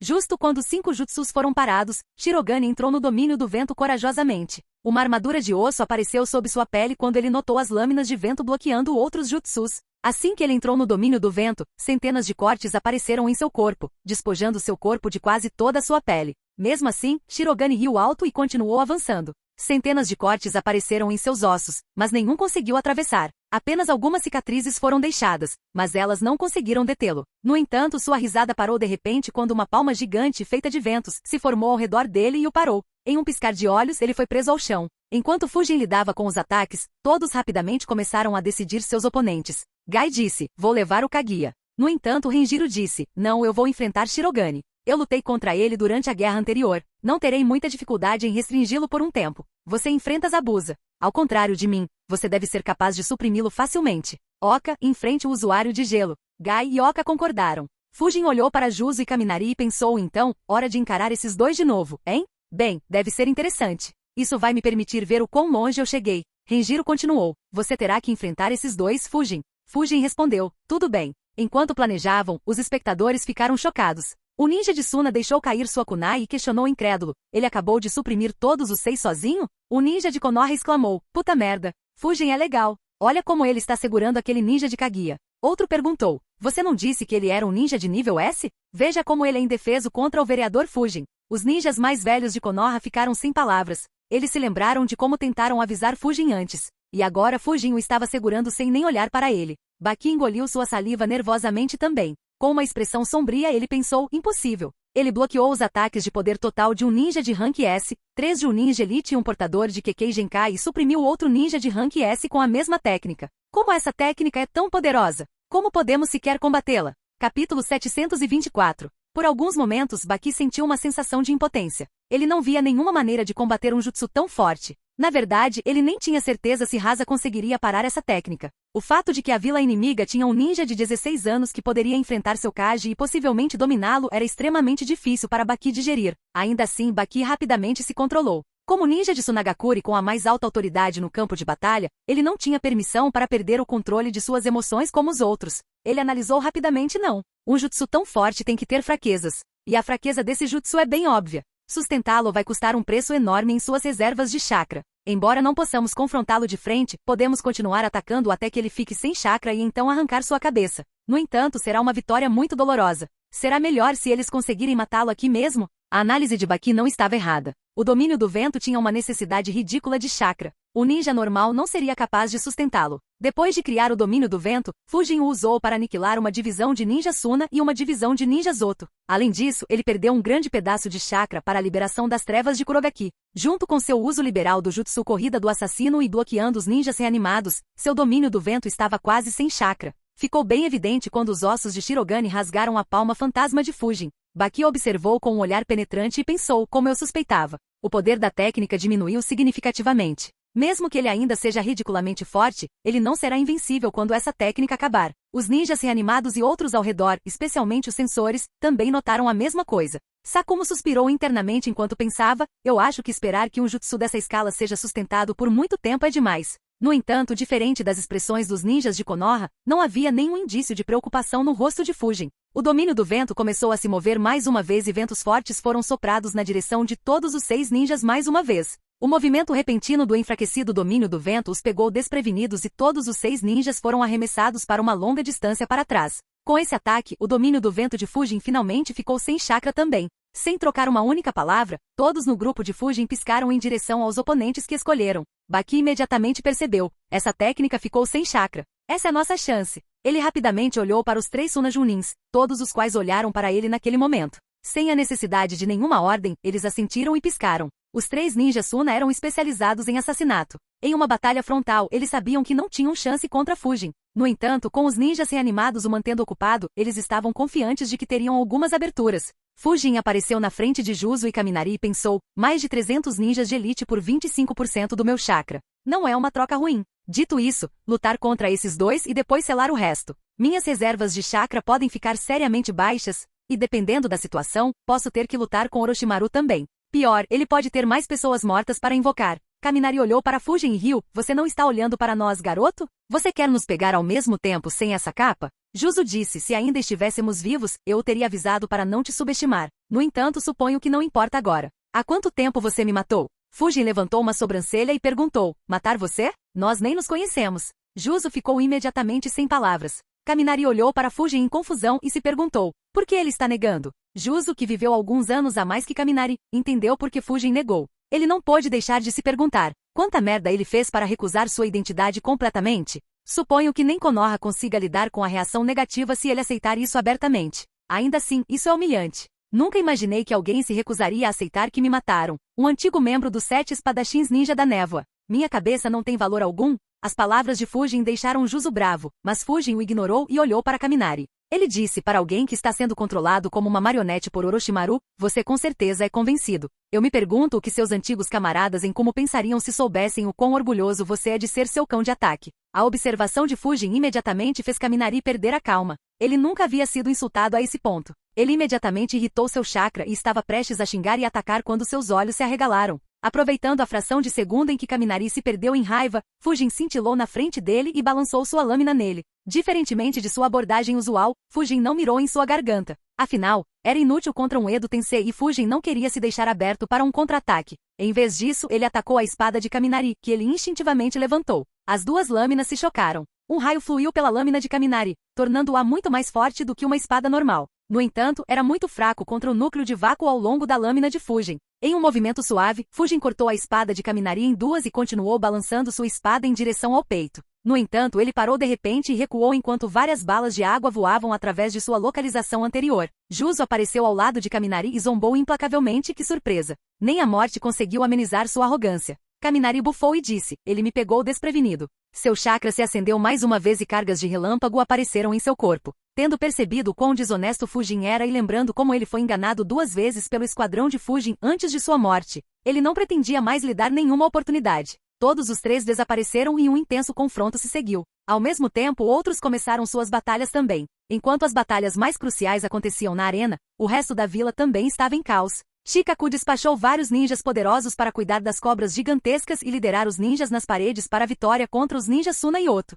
Justo quando 5 jutsus foram parados, Shirogane entrou no domínio do vento corajosamente. Uma armadura de osso apareceu sob sua pele quando ele notou as lâminas de vento bloqueando outros jutsus. Assim que ele entrou no domínio do vento, centenas de cortes apareceram em seu corpo, despojando seu corpo de quase toda a sua pele. Mesmo assim, Shirogane riu alto e continuou avançando. Centenas de cortes apareceram em seus ossos, mas nenhum conseguiu atravessar. Apenas algumas cicatrizes foram deixadas, mas elas não conseguiram detê-lo. No entanto, sua risada parou de repente quando uma palma gigante feita de ventos se formou ao redor dele e o parou. Em um piscar de olhos, ele foi preso ao chão. Enquanto Fujin lidava com os ataques, todos rapidamente começaram a decidir seus oponentes. Gai disse: vou levar o Kaguya. No entanto, Renjiro disse: não, eu vou enfrentar Shirogane. Eu lutei contra ele durante a guerra anterior. Não terei muita dificuldade em restringi-lo por um tempo. Você enfrenta Zabuza. Ao contrário de mim, você deve ser capaz de suprimi-lo facilmente. Oka, enfrente o usuário de gelo. Gai e Oka concordaram. Fujin olhou para Juzo e Kaminari e pensou então: hora de encarar esses dois de novo, hein? Bem, deve ser interessante. Isso vai me permitir ver o quão longe eu cheguei. Renjiro continuou: você terá que enfrentar esses dois, Fujin. Fujin respondeu: tudo bem. Enquanto planejavam, os espectadores ficaram chocados. O ninja de Suna deixou cair sua kunai e questionou incrédulo: ele acabou de suprimir todos os 6 sozinho? O ninja de Konoha exclamou: puta merda, Fujin é legal. Olha como ele está segurando aquele ninja de Kaguya. Outro perguntou: você não disse que ele era um ninja de nível S? Veja como ele é indefeso contra o vereador Fujin. Os ninjas mais velhos de Konoha ficaram sem palavras. Eles se lembraram de como tentaram avisar Fujin antes. E agora Fujin o estava segurando sem nem olhar para ele. Baki engoliu sua saliva nervosamente também. Com uma expressão sombria ele pensou: impossível. Ele bloqueou os ataques de poder total de um ninja de rank S, 3 de um ninja elite e um portador de Kekkei Genkai e suprimiu outro ninja de rank S com a mesma técnica. Como essa técnica é tão poderosa? Como podemos sequer combatê-la? Capítulo 724. Por alguns momentos Baki sentiu uma sensação de impotência. Ele não via nenhuma maneira de combater um jutsu tão forte. Na verdade, ele nem tinha certeza se Rasa conseguiria parar essa técnica. O fato de que a vila inimiga tinha um ninja de 16 anos que poderia enfrentar seu Kage e possivelmente dominá-lo era extremamente difícil para Baki digerir. Ainda assim, Baki rapidamente se controlou. Como ninja de Tsunagakure com a mais alta autoridade no campo de batalha, ele não tinha permissão para perder o controle de suas emoções como os outros. Ele analisou rapidamente não. Um jutsu tão forte tem que ter fraquezas. E a fraqueza desse jutsu é bem óbvia. Sustentá-lo vai custar um preço enorme em suas reservas de chakra. Embora não possamos confrontá-lo de frente, podemos continuar atacando até que ele fique sem chakra e então arrancar sua cabeça. No entanto, será uma vitória muito dolorosa. Será melhor se eles conseguirem matá-lo aqui mesmo? A análise de Baki não estava errada. O domínio do vento tinha uma necessidade ridícula de chakra. O ninja normal não seria capaz de sustentá-lo. Depois de criar o domínio do vento, Fujin o usou para aniquilar uma divisão de ninja Suna e uma divisão de ninja Zoto. Além disso, ele perdeu um grande pedaço de chakra para a liberação das trevas de Kurogaki. Junto com seu uso liberal do jutsu corrida do assassino e bloqueando os ninjas reanimados, seu domínio do vento estava quase sem chakra. Ficou bem evidente quando os ossos de Shirogane rasgaram a palma fantasma de Fujin. Baki observou com um olhar penetrante e pensou, como eu suspeitava. O poder da técnica diminuiu significativamente. Mesmo que ele ainda seja ridiculamente forte, ele não será invencível quando essa técnica acabar. Os ninjas reanimados e outros ao redor, especialmente os sensores, também notaram a mesma coisa. Sakumo suspirou internamente enquanto pensava, eu acho que esperar que um jutsu dessa escala seja sustentado por muito tempo é demais. No entanto, diferente das expressões dos ninjas de Konoha, não havia nenhum indício de preocupação no rosto de Fujin. O domínio do vento começou a se mover mais uma vez e ventos fortes foram soprados na direção de todos os 6 ninjas mais uma vez. O movimento repentino do enfraquecido domínio do vento os pegou desprevenidos e todos os 6 ninjas foram arremessados para uma longa distância para trás. Com esse ataque, o domínio do vento de Fujin finalmente ficou sem chakra também. Sem trocar uma única palavra, todos no grupo de Fujin piscaram em direção aos oponentes que escolheram. Baki imediatamente percebeu. Essa técnica ficou sem chakra. Essa é a nossa chance. Ele rapidamente olhou para os 3 Suna Junins, todos os quais olharam para ele naquele momento. Sem a necessidade de nenhuma ordem, eles assentiram e piscaram. Os 3 ninjas Suna eram especializados em assassinato. Em uma batalha frontal, eles sabiam que não tinham chance contra Fujin. No entanto, com os ninjas reanimados o mantendo ocupado, eles estavam confiantes de que teriam algumas aberturas. Fujin apareceu na frente de Juzo e Kaminari e pensou, mais de 300 ninjas de elite por 25% do meu chakra. Não é uma troca ruim. Dito isso, lutar contra esses 2 e depois selar o resto. Minhas reservas de chakra podem ficar seriamente baixas, e dependendo da situação, posso ter que lutar com Orochimaru também. Pior, ele pode ter mais pessoas mortas para invocar. Kaminari olhou para Fujin e riu, você não está olhando para nós, garoto? Você quer nos pegar ao mesmo tempo sem essa capa? Juzo disse, se ainda estivéssemos vivos, eu o teria avisado para não te subestimar. No entanto, suponho que não importa agora. Há quanto tempo você me matou? Fujin levantou uma sobrancelha e perguntou, matar você? Nós nem nos conhecemos. Juzo ficou imediatamente sem palavras. Kaminari olhou para Fujin em confusão e se perguntou, por que ele está negando? Juzo, que viveu alguns anos a mais que Kaminari, entendeu por que Fujin negou. Ele não pôde deixar de se perguntar, quanta merda ele fez para recusar sua identidade completamente? Suponho que nem Konoha consiga lidar com a reação negativa se ele aceitar isso abertamente. Ainda assim, isso é humilhante. Nunca imaginei que alguém se recusaria a aceitar que me mataram. Um antigo membro dos 7 espadachins ninja da névoa. Minha cabeça não tem valor algum? As palavras de Fujin deixaram Juzo bravo, mas Fujin o ignorou e olhou para Kaminari. Ele disse para alguém que está sendo controlado como uma marionete por Orochimaru, você com certeza é convencido. Eu me pergunto o que seus antigos camaradas em como pensariam se soubessem o quão orgulhoso você é de ser seu cão de ataque. A observação de Fujin imediatamente fez Kaminari perder a calma. Ele nunca havia sido insultado a esse ponto. Ele imediatamente irritou seu chakra e estava prestes a xingar e atacar quando seus olhos se arregalaram. Aproveitando a fração de segundo em que Kaminari se perdeu em raiva, Fujin cintilou na frente dele e balançou sua lâmina nele. Diferentemente de sua abordagem usual, Fujin não mirou em sua garganta. Afinal, era inútil contra um Edo Tensei e Fujin não queria se deixar aberto para um contra-ataque. Em vez disso, ele atacou a espada de Kaminari, que ele instintivamente levantou. As 2 lâminas se chocaram. Um raio fluiu pela lâmina de Kaminari, tornando-a muito mais forte do que uma espada normal. No entanto, era muito fraco contra o núcleo de vácuo ao longo da lâmina de Fujin. Em um movimento suave, Fujin cortou a espada de Kaminari em 2 e continuou balançando sua espada em direção ao peito. No entanto, ele parou de repente e recuou enquanto várias balas de água voavam através de sua localização anterior. Juzo apareceu ao lado de Kaminari e zombou implacavelmente, que surpresa. Nem a morte conseguiu amenizar sua arrogância. Kaminari bufou e disse, ele me pegou desprevenido. Seu chakra se acendeu mais uma vez e cargas de relâmpago apareceram em seu corpo. Tendo percebido quão desonesto Fujin era e lembrando como ele foi enganado 2 vezes pelo esquadrão de Fujin antes de sua morte, ele não pretendia mais lhe dar nenhuma oportunidade. Todos os 3 desapareceram e um intenso confronto se seguiu. Ao mesmo tempo, outros começaram suas batalhas também. Enquanto as batalhas mais cruciais aconteciam na arena, o resto da vila também estava em caos. Shikaku despachou vários ninjas poderosos para cuidar das cobras gigantescas e liderar os ninjas nas paredes para a vitória contra os ninjas Suna e Oto.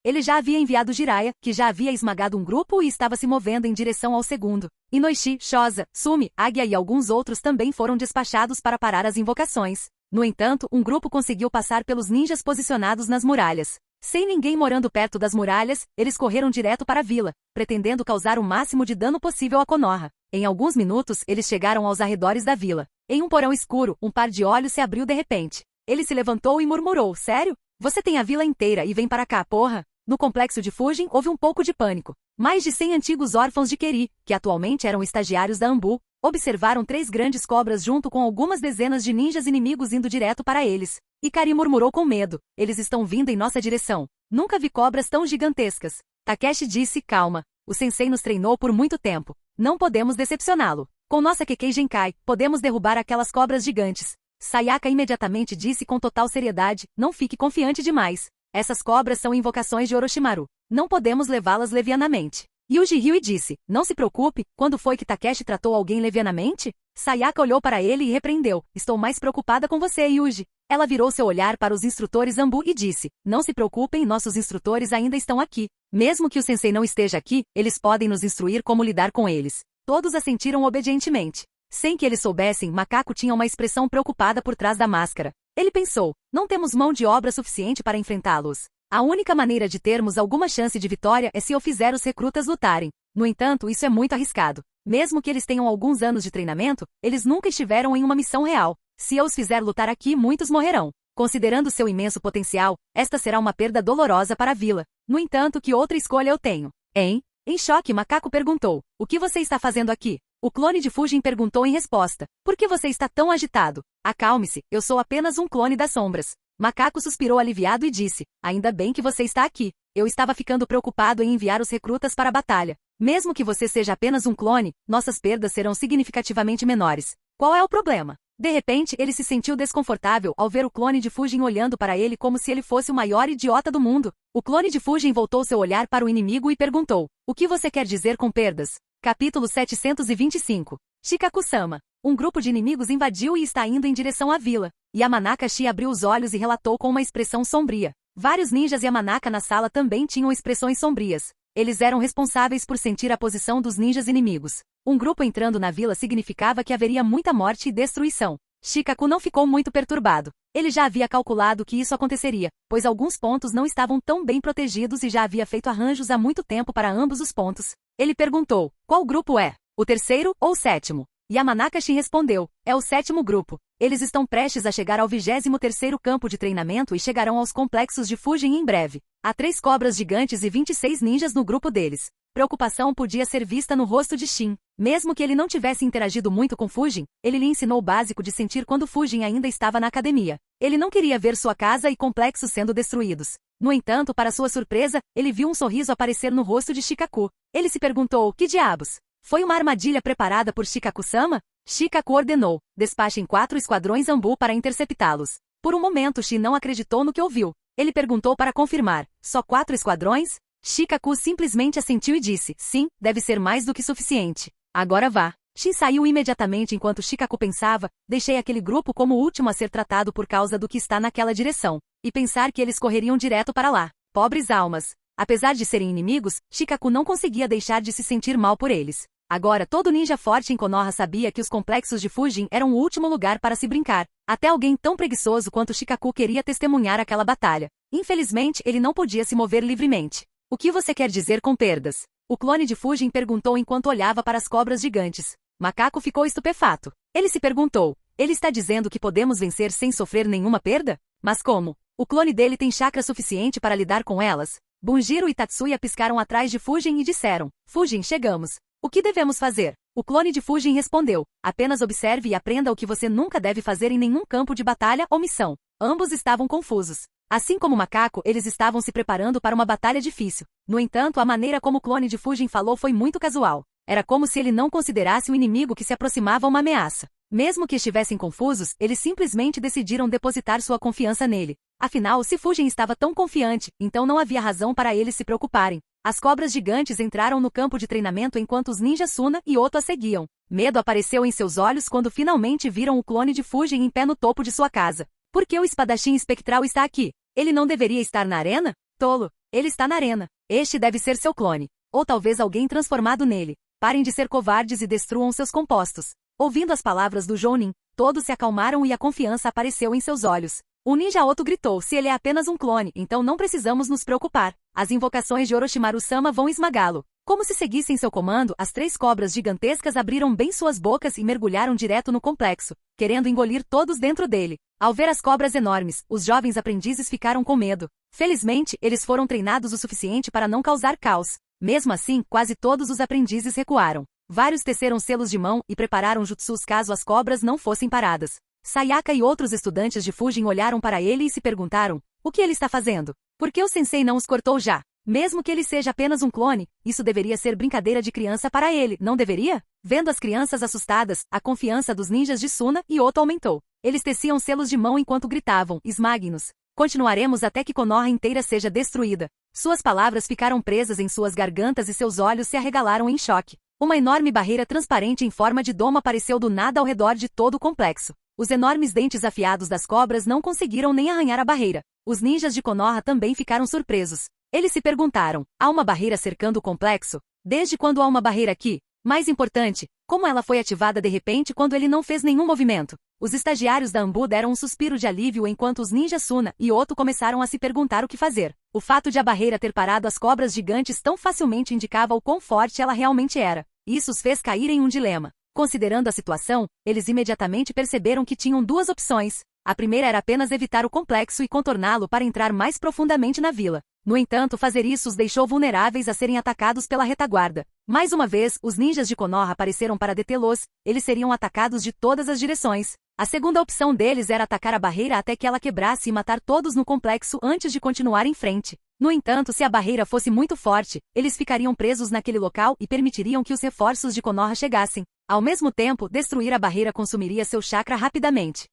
Ele já havia enviado Jiraiya, que já havia esmagado um grupo e estava se movendo em direção ao segundo. Inoishi, Shoza, Sumi, Águia e alguns outros também foram despachados para parar as invocações. No entanto, um grupo conseguiu passar pelos ninjas posicionados nas muralhas. Sem ninguém morando perto das muralhas, eles correram direto para a vila, pretendendo causar o máximo de dano possível a Konoha. Em alguns minutos, eles chegaram aos arredores da vila. Em um porão escuro, um par de olhos se abriu de repente. Ele se levantou e murmurou: sério? Você tem a vila inteira e vem para cá, porra? No complexo de Fujin houve um pouco de pânico. Mais de 100 antigos órfãos de Keri, que atualmente eram estagiários da Anbu, observaram 3 grandes cobras junto com algumas dezenas de ninjas inimigos indo direto para eles. Ikari murmurou com medo: eles estão vindo em nossa direção. Nunca vi cobras tão gigantescas. Takeshi disse: calma. O sensei nos treinou por muito tempo. Não podemos decepcioná-lo. Com nossa Kekkei Genkai, podemos derrubar aquelas cobras gigantes. Sayaka imediatamente disse com total seriedade: não fique confiante demais. Essas cobras são invocações de Orochimaru. Não podemos levá-las levianamente. Yuji riu e disse: não se preocupe, quando foi que Takeshi tratou alguém levianamente? Sayaka olhou para ele e repreendeu: estou mais preocupada com você, Yuji. Ela virou seu olhar para os instrutores Anbu e disse: não se preocupem, nossos instrutores ainda estão aqui. Mesmo que o sensei não esteja aqui, eles podem nos instruir como lidar com eles. Todos assentiram obedientemente. Sem que eles soubessem, Macaco tinha uma expressão preocupada por trás da máscara. Ele pensou: não temos mão de obra suficiente para enfrentá-los. A única maneira de termos alguma chance de vitória é se eu fizer os recrutas lutarem. No entanto, isso é muito arriscado. Mesmo que eles tenham alguns anos de treinamento, eles nunca estiveram em uma missão real. Se eu os fizer lutar aqui, muitos morrerão. Considerando seu imenso potencial, esta será uma perda dolorosa para a vila. No entanto, que outra escolha eu tenho? Hein? Em choque, Macaco perguntou: o que você está fazendo aqui? O clone de Fujin perguntou em resposta: por que você está tão agitado? Acalme-se, eu sou apenas um clone das sombras. Macaco suspirou aliviado e disse: ainda bem que você está aqui. Eu estava ficando preocupado em enviar os recrutas para a batalha. Mesmo que você seja apenas um clone, nossas perdas serão significativamente menores. Qual é o problema? De repente, ele se sentiu desconfortável ao ver o clone de Fujin olhando para ele como se ele fosse o maior idiota do mundo. O clone de Fujin voltou seu olhar para o inimigo e perguntou: o que você quer dizer com perdas? Capítulo 725. Shikaku-sama. Um grupo de inimigos invadiu e está indo em direção à vila. Yamanaka-shi abriu os olhos e relatou com uma expressão sombria. Vários ninjas Yamanaka na sala também tinham expressões sombrias. Eles eram responsáveis por sentir a posição dos ninjas inimigos. Um grupo entrando na vila significava que haveria muita morte e destruição. Shikaku não ficou muito perturbado. Ele já havia calculado que isso aconteceria, pois alguns pontos não estavam tão bem protegidos e já havia feito arranjos há muito tempo para ambos os pontos. Ele perguntou: qual grupo é? O terceiro ou o sétimo? Yamanaka-shi respondeu: é o sétimo grupo. Eles estão prestes a chegar ao 23º campo de treinamento e chegarão aos complexos de Fujin em breve. Há 3 cobras gigantes e 26 ninjas no grupo deles. Preocupação podia ser vista no rosto de Shin. Mesmo que ele não tivesse interagido muito com Fujin, ele lhe ensinou o básico de sentir quando Fujin ainda estava na academia. Ele não queria ver sua casa e complexos sendo destruídos. No entanto, para sua surpresa, ele viu um sorriso aparecer no rosto de Shikaku. Ele se perguntou: que diabos? Foi uma armadilha preparada por Shikaku-sama? Shikaku ordenou: despachem 4 esquadrões Anbu para interceptá-los. Por um momento, Shin não acreditou no que ouviu. Ele perguntou para confirmar: só 4 esquadrões? Shikaku simplesmente assentiu e disse: sim, deve ser mais do que suficiente. Agora vá. Shin saiu imediatamente enquanto Shikaku pensava: deixei aquele grupo como o último a ser tratado por causa do que está naquela direção. E pensar que eles correriam direto para lá. Pobres almas. Apesar de serem inimigos, Shikaku não conseguia deixar de se sentir mal por eles. Agora todo ninja forte em Konoha sabia que os complexos de Fujin eram o último lugar para se brincar. Até alguém tão preguiçoso quanto Shikaku queria testemunhar aquela batalha. Infelizmente, ele não podia se mover livremente. O que você quer dizer com perdas? O clone de Fujin perguntou enquanto olhava para as cobras gigantes. Macaco ficou estupefato. Ele se perguntou: ele está dizendo que podemos vencer sem sofrer nenhuma perda? Mas como? O clone dele tem chakra suficiente para lidar com elas? Bunjiro e Tatsuya piscaram atrás de Fujin e disseram: Fujin, chegamos. O que devemos fazer? O clone de Fujin respondeu: apenas observe e aprenda o que você nunca deve fazer em nenhum campo de batalha ou missão. Ambos estavam confusos. Assim como o macaco, eles estavam se preparando para uma batalha difícil. No entanto, a maneira como o clone de Fujin falou foi muito casual. Era como se ele não considerasse o inimigo que se aproximava uma ameaça. Mesmo que estivessem confusos, eles simplesmente decidiram depositar sua confiança nele. Afinal, se Fujin estava tão confiante, então não havia razão para eles se preocuparem. As cobras gigantes entraram no campo de treinamento enquanto os ninjas Suna e Oto a seguiam. Medo apareceu em seus olhos quando finalmente viram o clone de Fujin em pé no topo de sua casa. Por que o espadachim espectral está aqui? Ele não deveria estar na arena? Tolo, ele está na arena. Este deve ser seu clone. Ou talvez alguém transformado nele. Parem de ser covardes e destruam seus compostos. Ouvindo as palavras do Jounin, todos se acalmaram e a confiança apareceu em seus olhos. O ninja Oto gritou: se ele é apenas um clone, então não precisamos nos preocupar. As invocações de Orochimaru-sama vão esmagá-lo. Como se seguissem seu comando, as 3 cobras gigantescas abriram bem suas bocas e mergulharam direto no complexo, querendo engolir todos dentro dele. Ao ver as cobras enormes, os jovens aprendizes ficaram com medo. Felizmente, eles foram treinados o suficiente para não causar caos. Mesmo assim, quase todos os aprendizes recuaram. Vários teceram selos de mão e prepararam jutsus caso as cobras não fossem paradas. Sayaka e outros estudantes de Fujin olharam para ele e se perguntaram: o que ele está fazendo? Por que o sensei não os cortou já? Mesmo que ele seja apenas um clone, isso deveria ser brincadeira de criança para ele, não deveria? Vendo as crianças assustadas, a confiança dos ninjas de Suna e Oto aumentou. Eles teciam selos de mão enquanto gritavam: esmague-nos. Continuaremos até que Konoha inteira seja destruída. Suas palavras ficaram presas em suas gargantas e seus olhos se arregalaram em choque. Uma enorme barreira transparente em forma de domo apareceu do nada ao redor de todo o complexo. Os enormes dentes afiados das cobras não conseguiram nem arranhar a barreira. Os ninjas de Konoha também ficaram surpresos. Eles se perguntaram: há uma barreira cercando o complexo? Desde quando há uma barreira aqui? Mais importante, como ela foi ativada de repente quando ele não fez nenhum movimento? Os estagiários da Anbu deram um suspiro de alívio enquanto os ninjas Suna e Oto começaram a se perguntar o que fazer. O fato de a barreira ter parado as cobras gigantes tão facilmente indicava o quão forte ela realmente era. Isso os fez cair em um dilema. Considerando a situação, eles imediatamente perceberam que tinham 2 opções. A primeira era apenas evitar o complexo e contorná-lo para entrar mais profundamente na vila. No entanto, fazer isso os deixou vulneráveis a serem atacados pela retaguarda. Mais uma vez, os ninjas de Konoha apareceram para detê-los. Eles seriam atacados de todas as direções. A segunda opção deles era atacar a barreira até que ela quebrasse e matar todos no complexo antes de continuar em frente. No entanto, se a barreira fosse muito forte, eles ficariam presos naquele local e permitiriam que os reforços de Konoha chegassem. Ao mesmo tempo, destruir a barreira consumiria seu chakra rapidamente.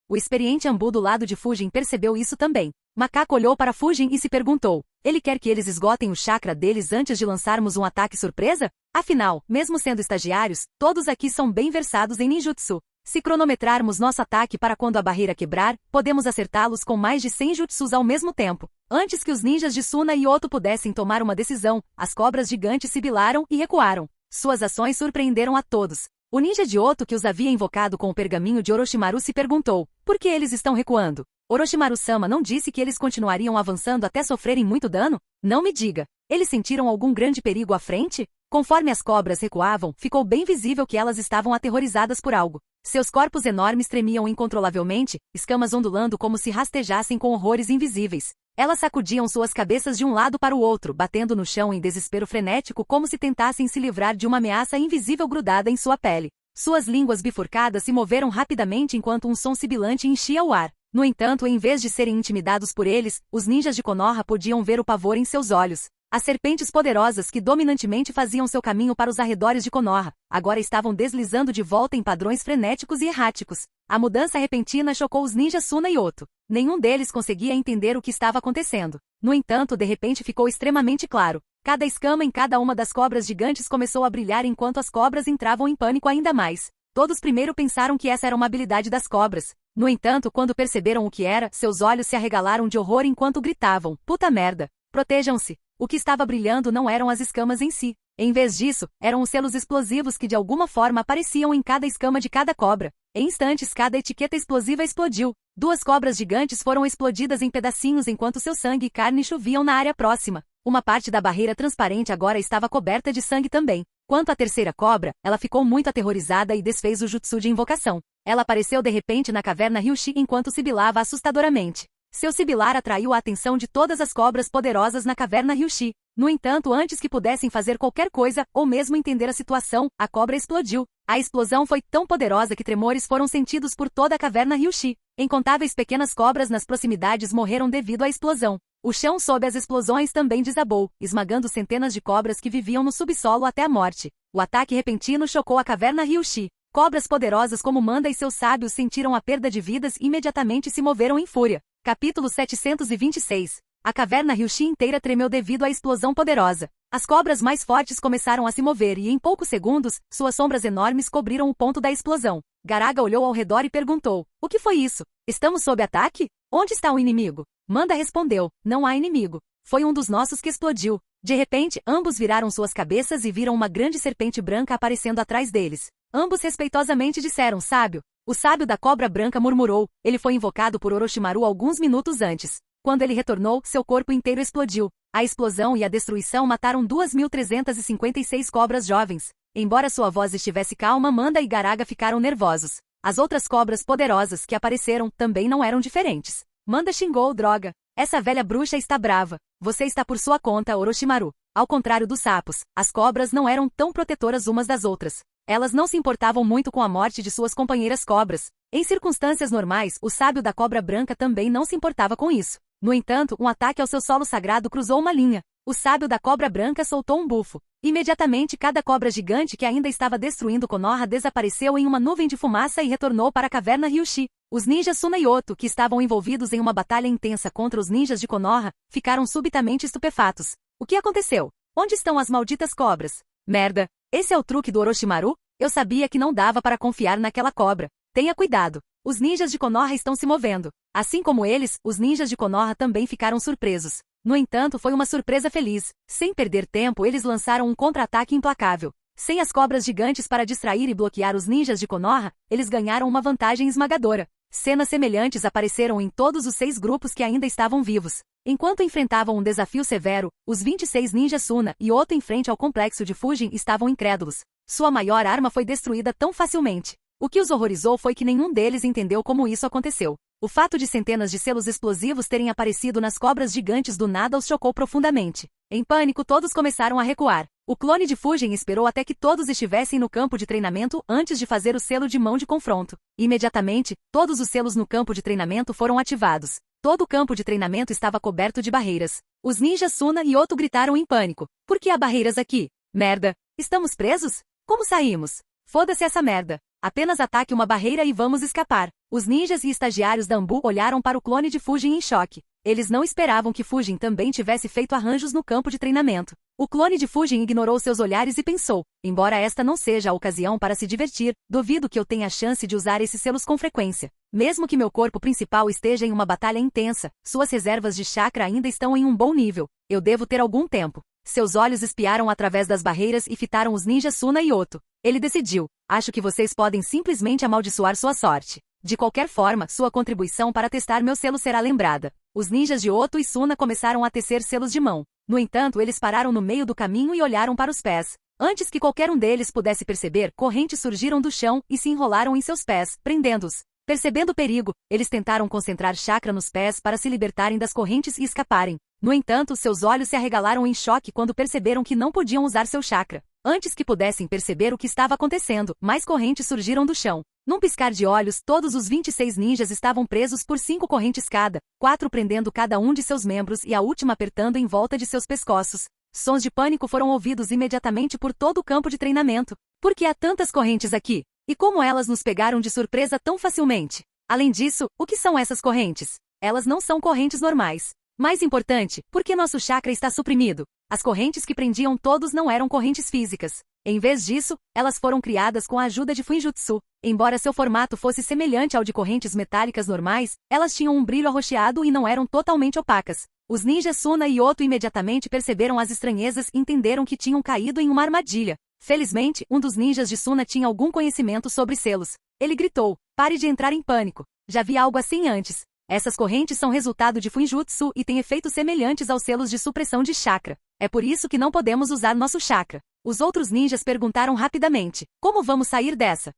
O experiente Anbu do lado de Fujin percebeu isso também. Macaco olhou para Fujin e se perguntou: ele quer que eles esgotem o chakra deles antes de lançarmos um ataque surpresa? Afinal, mesmo sendo estagiários, todos aqui são bem versados em ninjutsu. Se cronometrarmos nosso ataque para quando a barreira quebrar, podemos acertá-los com mais de 100 jutsus ao mesmo tempo. Antes que os ninjas de Suna e Oto pudessem tomar uma decisão, as cobras gigantes sibilaram e recuaram. Suas ações surpreenderam a todos. O ninja de Oto que os havia invocado com o pergaminho de Orochimaru se perguntou: por que eles estão recuando? Orochimaru-sama não disse que eles continuariam avançando até sofrerem muito dano? Não me diga. Eles sentiram algum grande perigo à frente? Conforme as cobras recuavam, ficou bem visível que elas estavam aterrorizadas por algo. Seus corpos enormes tremiam incontrolavelmente, escamas ondulando como se rastejassem com horrores invisíveis. Elas sacudiam suas cabeças de um lado para o outro, batendo no chão em desespero frenético como se tentassem se livrar de uma ameaça invisível grudada em sua pele. Suas línguas bifurcadas se moveram rapidamente enquanto um som sibilante enchia o ar. No entanto, em vez de serem intimidados por eles, os ninjas de Konoha podiam ver o pavor em seus olhos. As serpentes poderosas que dominantemente faziam seu caminho para os arredores de Konoha, agora estavam deslizando de volta em padrões frenéticos e erráticos. A mudança repentina chocou os ninjas Suna e Oto. Nenhum deles conseguia entender o que estava acontecendo. No entanto, de repente ficou extremamente claro. Cada escama em cada uma das cobras gigantes começou a brilhar enquanto as cobras entravam em pânico ainda mais. Todos primeiro pensaram que essa era uma habilidade das cobras. No entanto, quando perceberam o que era, seus olhos se arregalaram de horror enquanto gritavam: puta merda! Protejam-se! O que estava brilhando não eram as escamas em si. Em vez disso, eram os selos explosivos que de alguma forma apareciam em cada escama de cada cobra. Em instantes, cada etiqueta explosiva explodiu. 2 cobras gigantes foram explodidas em pedacinhos enquanto seu sangue e carne choviam na área próxima. Uma parte da barreira transparente agora estava coberta de sangue também. Quanto à terceira cobra, ela ficou muito aterrorizada e desfez o jutsu de invocação. Ela apareceu de repente na caverna Ryushi enquanto sibilava assustadoramente. Seu sibilar atraiu a atenção de todas as cobras poderosas na caverna Ryushi. No entanto, antes que pudessem fazer qualquer coisa, ou mesmo entender a situação, a cobra explodiu. A explosão foi tão poderosa que tremores foram sentidos por toda a caverna Ryushi. Incontáveis pequenas cobras nas proximidades morreram devido à explosão. O chão sob as explosões também desabou, esmagando centenas de cobras que viviam no subsolo até a morte. O ataque repentino chocou a caverna Ryushi. Cobras poderosas como Manda e seus sábios sentiram a perda de vidas e imediatamente se moveram em fúria. Capítulo 726. A caverna Ryushi inteira tremeu devido à explosão poderosa. As cobras mais fortes começaram a se mover e em poucos segundos, suas sombras enormes cobriram o ponto da explosão. Garaga olhou ao redor e perguntou: "O que foi isso? Estamos sob ataque? Onde está o inimigo?" Manda respondeu: "Não há inimigo. Foi um dos nossos que explodiu." De repente, ambos viraram suas cabeças e viram uma grande serpente branca aparecendo atrás deles. Ambos respeitosamente disseram: "Sábio." O sábio da cobra branca murmurou. Ele foi invocado por Orochimaru alguns minutos antes. Quando ele retornou, seu corpo inteiro explodiu. A explosão e a destruição mataram 2.356 cobras jovens. Embora sua voz estivesse calma, Manda e Garaga ficaram nervosos. As outras cobras poderosas que apareceram também não eram diferentes. Manda xingou: "Droga! Essa velha bruxa está brava. Você está por sua conta, Orochimaru." Ao contrário dos sapos, as cobras não eram tão protetoras umas das outras. Elas não se importavam muito com a morte de suas companheiras cobras. Em circunstâncias normais, o sábio da cobra branca também não se importava com isso. No entanto, um ataque ao seu solo sagrado cruzou uma linha. O sábio da cobra branca soltou um bufo. Imediatamente, cada cobra gigante que ainda estava destruindo Konoha desapareceu em uma nuvem de fumaça e retornou para a caverna Ryushi. Os ninjas Suna e Oto, que estavam envolvidos em uma batalha intensa contra os ninjas de Konoha, ficaram subitamente estupefatos. O que aconteceu? Onde estão as malditas cobras? Merda! Esse é o truque do Orochimaru? Eu sabia que não dava para confiar naquela cobra. Tenha cuidado. Os ninjas de Konoha estão se movendo. Assim como eles, os ninjas de Konoha também ficaram surpresos. No entanto, foi uma surpresa feliz. Sem perder tempo, eles lançaram um contra-ataque implacável. Sem as cobras gigantes para distrair e bloquear os ninjas de Konoha, eles ganharam uma vantagem esmagadora. Cenas semelhantes apareceram em todos os 6 grupos que ainda estavam vivos. Enquanto enfrentavam um desafio severo, os 26 ninjas Suna e Oto em frente ao complexo de Fujin estavam incrédulos. Sua maior arma foi destruída tão facilmente. O que os horrorizou foi que nenhum deles entendeu como isso aconteceu. O fato de centenas de selos explosivos terem aparecido nas cobras gigantes do nada os chocou profundamente. Em pânico, todos começaram a recuar. O clone de Fujin esperou até que todos estivessem no campo de treinamento antes de fazer o selo de mão de confronto. Imediatamente, todos os selos no campo de treinamento foram ativados. Todo o campo de treinamento estava coberto de barreiras. Os ninjas Suna e Oto gritaram em pânico. "Por que há barreiras aqui? Merda! Estamos presos? Como saímos? Foda-se essa merda! Apenas ataque uma barreira e vamos escapar." Os ninjas e estagiários da Ambu olharam para o clone de Fujin em choque. Eles não esperavam que Fujin também tivesse feito arranjos no campo de treinamento. O clone de Fujin ignorou seus olhares e pensou: embora esta não seja a ocasião para se divertir, duvido que eu tenha a chance de usar esses selos com frequência. Mesmo que meu corpo principal esteja em uma batalha intensa, suas reservas de chakra ainda estão em um bom nível. Eu devo ter algum tempo. Seus olhos espiaram através das barreiras e fitaram os ninjas Suna e Oto. Ele decidiu: acho que vocês podem simplesmente amaldiçoar sua sorte. De qualquer forma, sua contribuição para testar meu selo será lembrada. Os ninjas de Oto e Suna começaram a tecer selos de mão. No entanto, eles pararam no meio do caminho e olharam para os pés. Antes que qualquer um deles pudesse perceber, correntes surgiram do chão e se enrolaram em seus pés, prendendo-os. Percebendo o perigo, eles tentaram concentrar chakra nos pés para se libertarem das correntes e escaparem. No entanto, seus olhos se arregalaram em choque quando perceberam que não podiam usar seu chakra. Antes que pudessem perceber o que estava acontecendo, mais correntes surgiram do chão. Num piscar de olhos, todos os 26 ninjas estavam presos por 5 correntes cada, 4 prendendo cada um de seus membros e a última apertando em volta de seus pescoços. Sons de pânico foram ouvidos imediatamente por todo o campo de treinamento. Por que há tantas correntes aqui? E como elas nos pegaram de surpresa tão facilmente? Além disso, o que são essas correntes? Elas não são correntes normais. Mais importante, por que nosso chakra está suprimido? As correntes que prendiam todos não eram correntes físicas. Em vez disso, elas foram criadas com a ajuda de Fuinjutsu. Embora seu formato fosse semelhante ao de correntes metálicas normais, elas tinham um brilho arroxeado e não eram totalmente opacas. Os ninjas Suna e Oto imediatamente perceberam as estranhezas e entenderam que tinham caído em uma armadilha. Felizmente, um dos ninjas de Suna tinha algum conhecimento sobre selos. Ele gritou: "Pare de entrar em pânico. Já vi algo assim antes. Essas correntes são resultado de Fuinjutsu e têm efeitos semelhantes aos selos de supressão de chakra. É por isso que não podemos usar nosso chakra." Os outros ninjas perguntaram rapidamente: "Como vamos sair dessa?"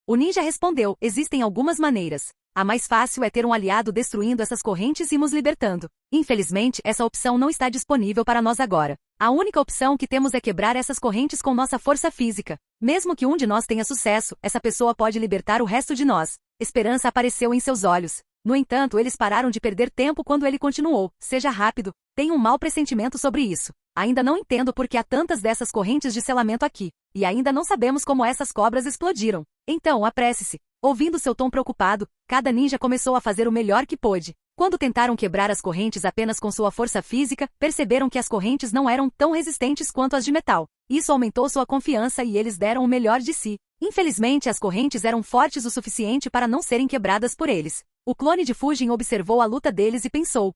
O ninja respondeu: "Existem algumas maneiras. A mais fácil é ter um aliado destruindo essas correntes e nos libertando. Infelizmente, essa opção não está disponível para nós agora. A única opção que temos é quebrar essas correntes com nossa força física. Mesmo que um de nós tenha sucesso, essa pessoa pode libertar o resto de nós." Esperança apareceu em seus olhos. No entanto, eles pararam de perder tempo quando ele continuou: "Seja rápido. Tenho um mau pressentimento sobre isso. Ainda não entendo por que há tantas dessas correntes de selamento aqui. E ainda não sabemos como essas cobras explodiram. Então, apresse-se." Ouvindo seu tom preocupado, cada ninja começou a fazer o melhor que pôde. Quando tentaram quebrar as correntes apenas com sua força física, perceberam que as correntes não eram tão resistentes quanto as de metal. Isso aumentou sua confiança e eles deram o melhor de si. Infelizmente, as correntes eram fortes o suficiente para não serem quebradas por eles. O clone de Fujin observou a luta deles e pensou: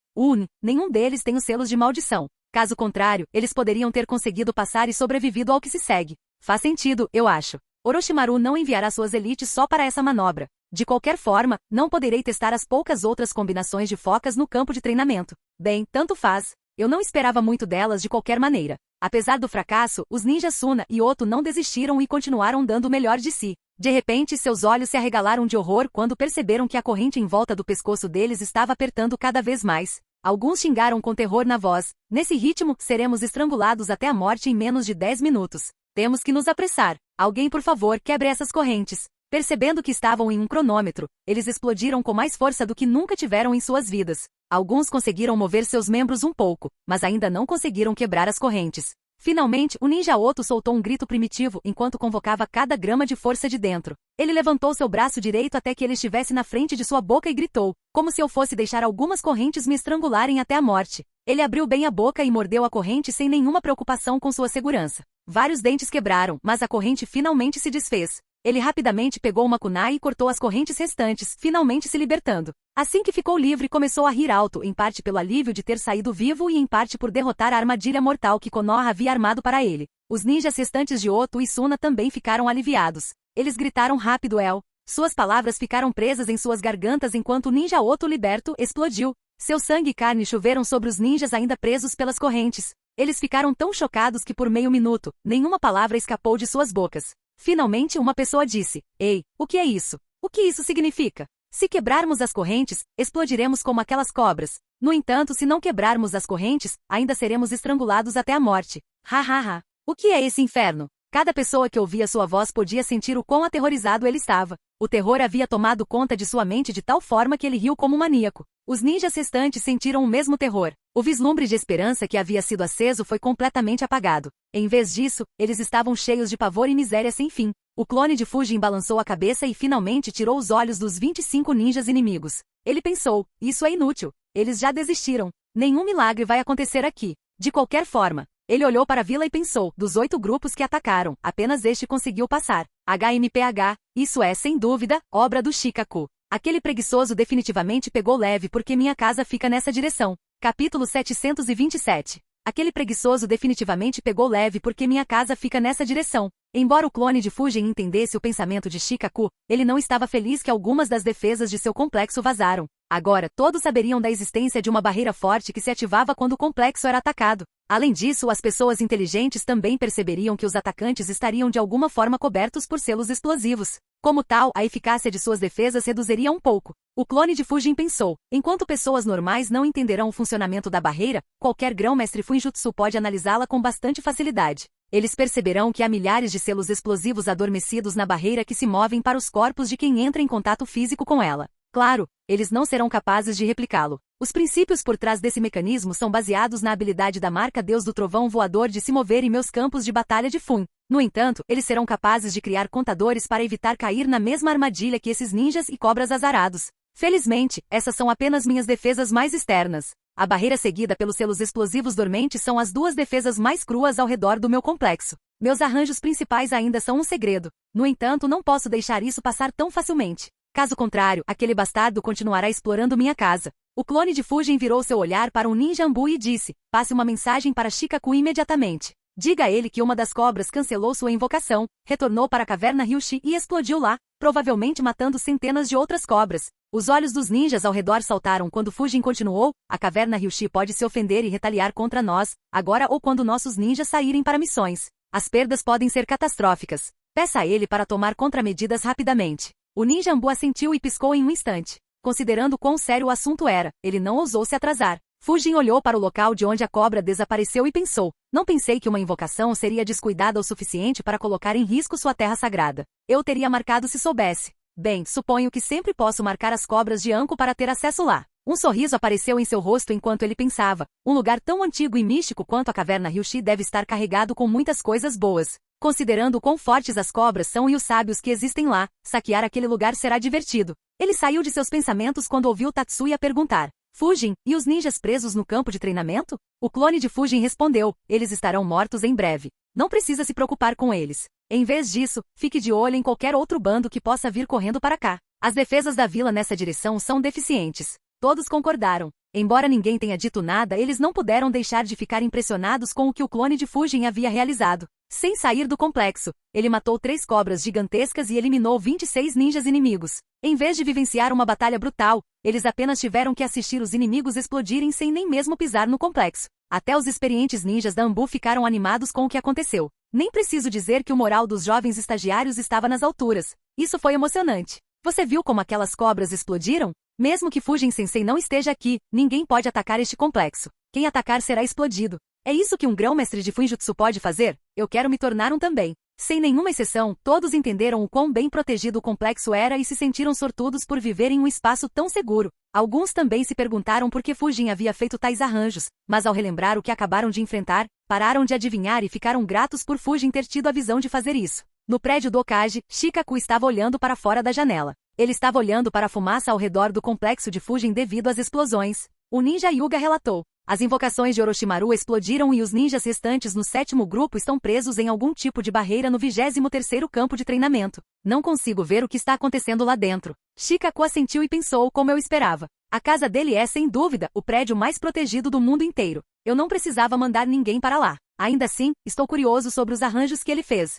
nenhum deles tem os selos de maldição. Caso contrário, eles poderiam ter conseguido passar e sobrevivido ao que se segue. Faz sentido, eu acho. Orochimaru não enviará suas elites só para essa manobra. De qualquer forma, não poderei testar as poucas outras combinações de focas no campo de treinamento. Bem, tanto faz. Eu não esperava muito delas de qualquer maneira. Apesar do fracasso, os ninjas Suna e Oto não desistiram e continuaram dando o melhor de si. De repente, seus olhos se arregalaram de horror quando perceberam que a corrente em volta do pescoço deles estava apertando cada vez mais. Alguns xingaram com terror na voz: nesse ritmo, seremos estrangulados até a morte em menos de 10 minutos. Temos que nos apressar. Alguém, por favor, quebre essas correntes. Percebendo que estavam em um cronômetro, eles explodiram com mais força do que nunca tiveram em suas vidas. Alguns conseguiram mover seus membros um pouco, mas ainda não conseguiram quebrar as correntes. Finalmente, o ninja Oto soltou um grito primitivo enquanto convocava cada grama de força de dentro. Ele levantou seu braço direito até que ele estivesse na frente de sua boca e gritou: como se eu fosse deixar algumas correntes me estrangularem até a morte. Ele abriu bem a boca e mordeu a corrente sem nenhuma preocupação com sua segurança. Vários dentes quebraram, mas a corrente finalmente se desfez. Ele rapidamente pegou uma kunai e cortou as correntes restantes, finalmente se libertando. Assim que ficou livre, começou a rir alto, em parte pelo alívio de ter saído vivo e em parte por derrotar a armadilha mortal que Konoha havia armado para ele. Os ninjas restantes de Oto e Suna também ficaram aliviados. Eles gritaram rápido El. Suas palavras ficaram presas em suas gargantas enquanto o ninja Oto liberto explodiu. Seu sangue e carne choveram sobre os ninjas ainda presos pelas correntes. Eles ficaram tão chocados que por meio minuto, nenhuma palavra escapou de suas bocas. Finalmente uma pessoa disse: ei, o que é isso? O que isso significa? Se quebrarmos as correntes, explodiremos como aquelas cobras. No entanto, se não quebrarmos as correntes, ainda seremos estrangulados até a morte. Ha ha ha. O que é esse inferno? Cada pessoa que ouvia sua voz podia sentir o quão aterrorizado ele estava. O terror havia tomado conta de sua mente de tal forma que ele riu como um maníaco. Os ninjas restantes sentiram o mesmo terror. O vislumbre de esperança que havia sido aceso foi completamente apagado. Em vez disso, eles estavam cheios de pavor e miséria sem fim. O clone de Fujin balançou a cabeça e finalmente tirou os olhos dos 25 ninjas inimigos. Ele pensou: isso é inútil. Eles já desistiram. Nenhum milagre vai acontecer aqui. De qualquer forma, ele olhou para a vila e pensou: dos 8 grupos que atacaram, apenas este conseguiu passar. HMPH, isso é, sem dúvida, obra do Shikaku. Aquele preguiçoso definitivamente pegou leve porque minha casa fica nessa direção. Capítulo 727. Aquele preguiçoso definitivamente pegou leve porque minha casa fica nessa direção. Embora o clone de Fujin entendesse o pensamento de Shikaku, ele não estava feliz que algumas das defesas de seu complexo vazaram. Agora, todos saberiam da existência de uma barreira forte que se ativava quando o complexo era atacado. Além disso, as pessoas inteligentes também perceberiam que os atacantes estariam de alguma forma cobertos por selos explosivos. Como tal, a eficácia de suas defesas reduziria um pouco. O clone de Fujin pensou: enquanto pessoas normais não entenderão o funcionamento da barreira, qualquer grão-mestre Fuinjutsu pode analisá-la com bastante facilidade. Eles perceberão que há milhares de selos explosivos adormecidos na barreira que se movem para os corpos de quem entra em contato físico com ela. Claro, eles não serão capazes de replicá-lo. Os princípios por trás desse mecanismo são baseados na habilidade da marca Deus do Trovão Voador de se mover em meus campos de batalha de Fun. No entanto, eles serão capazes de criar contadores para evitar cair na mesma armadilha que esses ninjas e cobras azarados. Felizmente, essas são apenas minhas defesas mais externas. A barreira seguida pelos selos explosivos dormentes são as 2 defesas mais cruas ao redor do meu complexo. Meus arranjos principais ainda são um segredo. No entanto, não posso deixar isso passar tão facilmente. Caso contrário, aquele bastardo continuará explorando minha casa. O clone de Fujin virou seu olhar para um ninja Ambu e disse: passe uma mensagem para Shikaku imediatamente. Diga a ele que uma das cobras cancelou sua invocação, retornou para a caverna Ryushi e explodiu lá, provavelmente matando centenas de outras cobras. Os olhos dos ninjas ao redor saltaram quando Fujin continuou: a caverna Ryushi pode se ofender e retaliar contra nós, agora ou quando nossos ninjas saírem para missões. As perdas podem ser catastróficas. Peça a ele para tomar contramedidas rapidamente. O ninja Ambu assentiu e piscou em um instante. Considerando quão sério o assunto era, ele não ousou se atrasar. Fujin olhou para o local de onde a cobra desapareceu e pensou: não pensei que uma invocação seria descuidada o suficiente para colocar em risco sua terra sagrada. Eu teria marcado se soubesse. Bem, suponho que sempre posso marcar as cobras de Anko para ter acesso lá. Um sorriso apareceu em seu rosto enquanto ele pensava: um lugar tão antigo e místico quanto a caverna Ryushi deve estar carregado com muitas coisas boas. Considerando quão fortes as cobras são e os sábios que existem lá, saquear aquele lugar será divertido. Ele saiu de seus pensamentos quando ouviu Tatsuya perguntar: Fujin, e os ninjas presos no campo de treinamento? O clone de Fujin respondeu, eles estarão mortos em breve. Não precisa se preocupar com eles. Em vez disso, fique de olho em qualquer outro bando que possa vir correndo para cá. As defesas da vila nessa direção são deficientes. Todos concordaram. Embora ninguém tenha dito nada, eles não puderam deixar de ficar impressionados com o que o clone de Fujin havia realizado. Sem sair do complexo, ele matou 3 cobras gigantescas e eliminou 26 ninjas inimigos. Em vez de vivenciar uma batalha brutal, eles apenas tiveram que assistir os inimigos explodirem sem nem mesmo pisar no complexo. Até os experientes ninjas da Anbu ficaram animados com o que aconteceu. Nem preciso dizer que o moral dos jovens estagiários estava nas alturas. Isso foi emocionante. Você viu como aquelas cobras explodiram? Mesmo que Fujin Sensei não esteja aqui, ninguém pode atacar este complexo. Quem atacar será explodido. É isso que um grão-mestre de Fuinjutsu pode fazer? Eu quero me tornar um também. Sem nenhuma exceção, todos entenderam o quão bem protegido o complexo era e se sentiram sortudos por viver em um espaço tão seguro. Alguns também se perguntaram por que Fujin havia feito tais arranjos, mas ao relembrar o que acabaram de enfrentar, pararam de adivinhar e ficaram gratos por Fujin ter tido a visão de fazer isso. No prédio do Okage, Shikaku estava olhando para fora da janela. Ele estava olhando para a fumaça ao redor do complexo de Fujin devido às explosões. O ninja Hyuga relatou. As invocações de Orochimaru explodiram e os ninjas restantes no 7º grupo estão presos em algum tipo de barreira no 23º campo de treinamento. Não consigo ver o que está acontecendo lá dentro. Shikaku assentiu e pensou como eu esperava. A casa dele é, sem dúvida, o prédio mais protegido do mundo inteiro. Eu não precisava mandar ninguém para lá. Ainda assim, estou curioso sobre os arranjos que ele fez.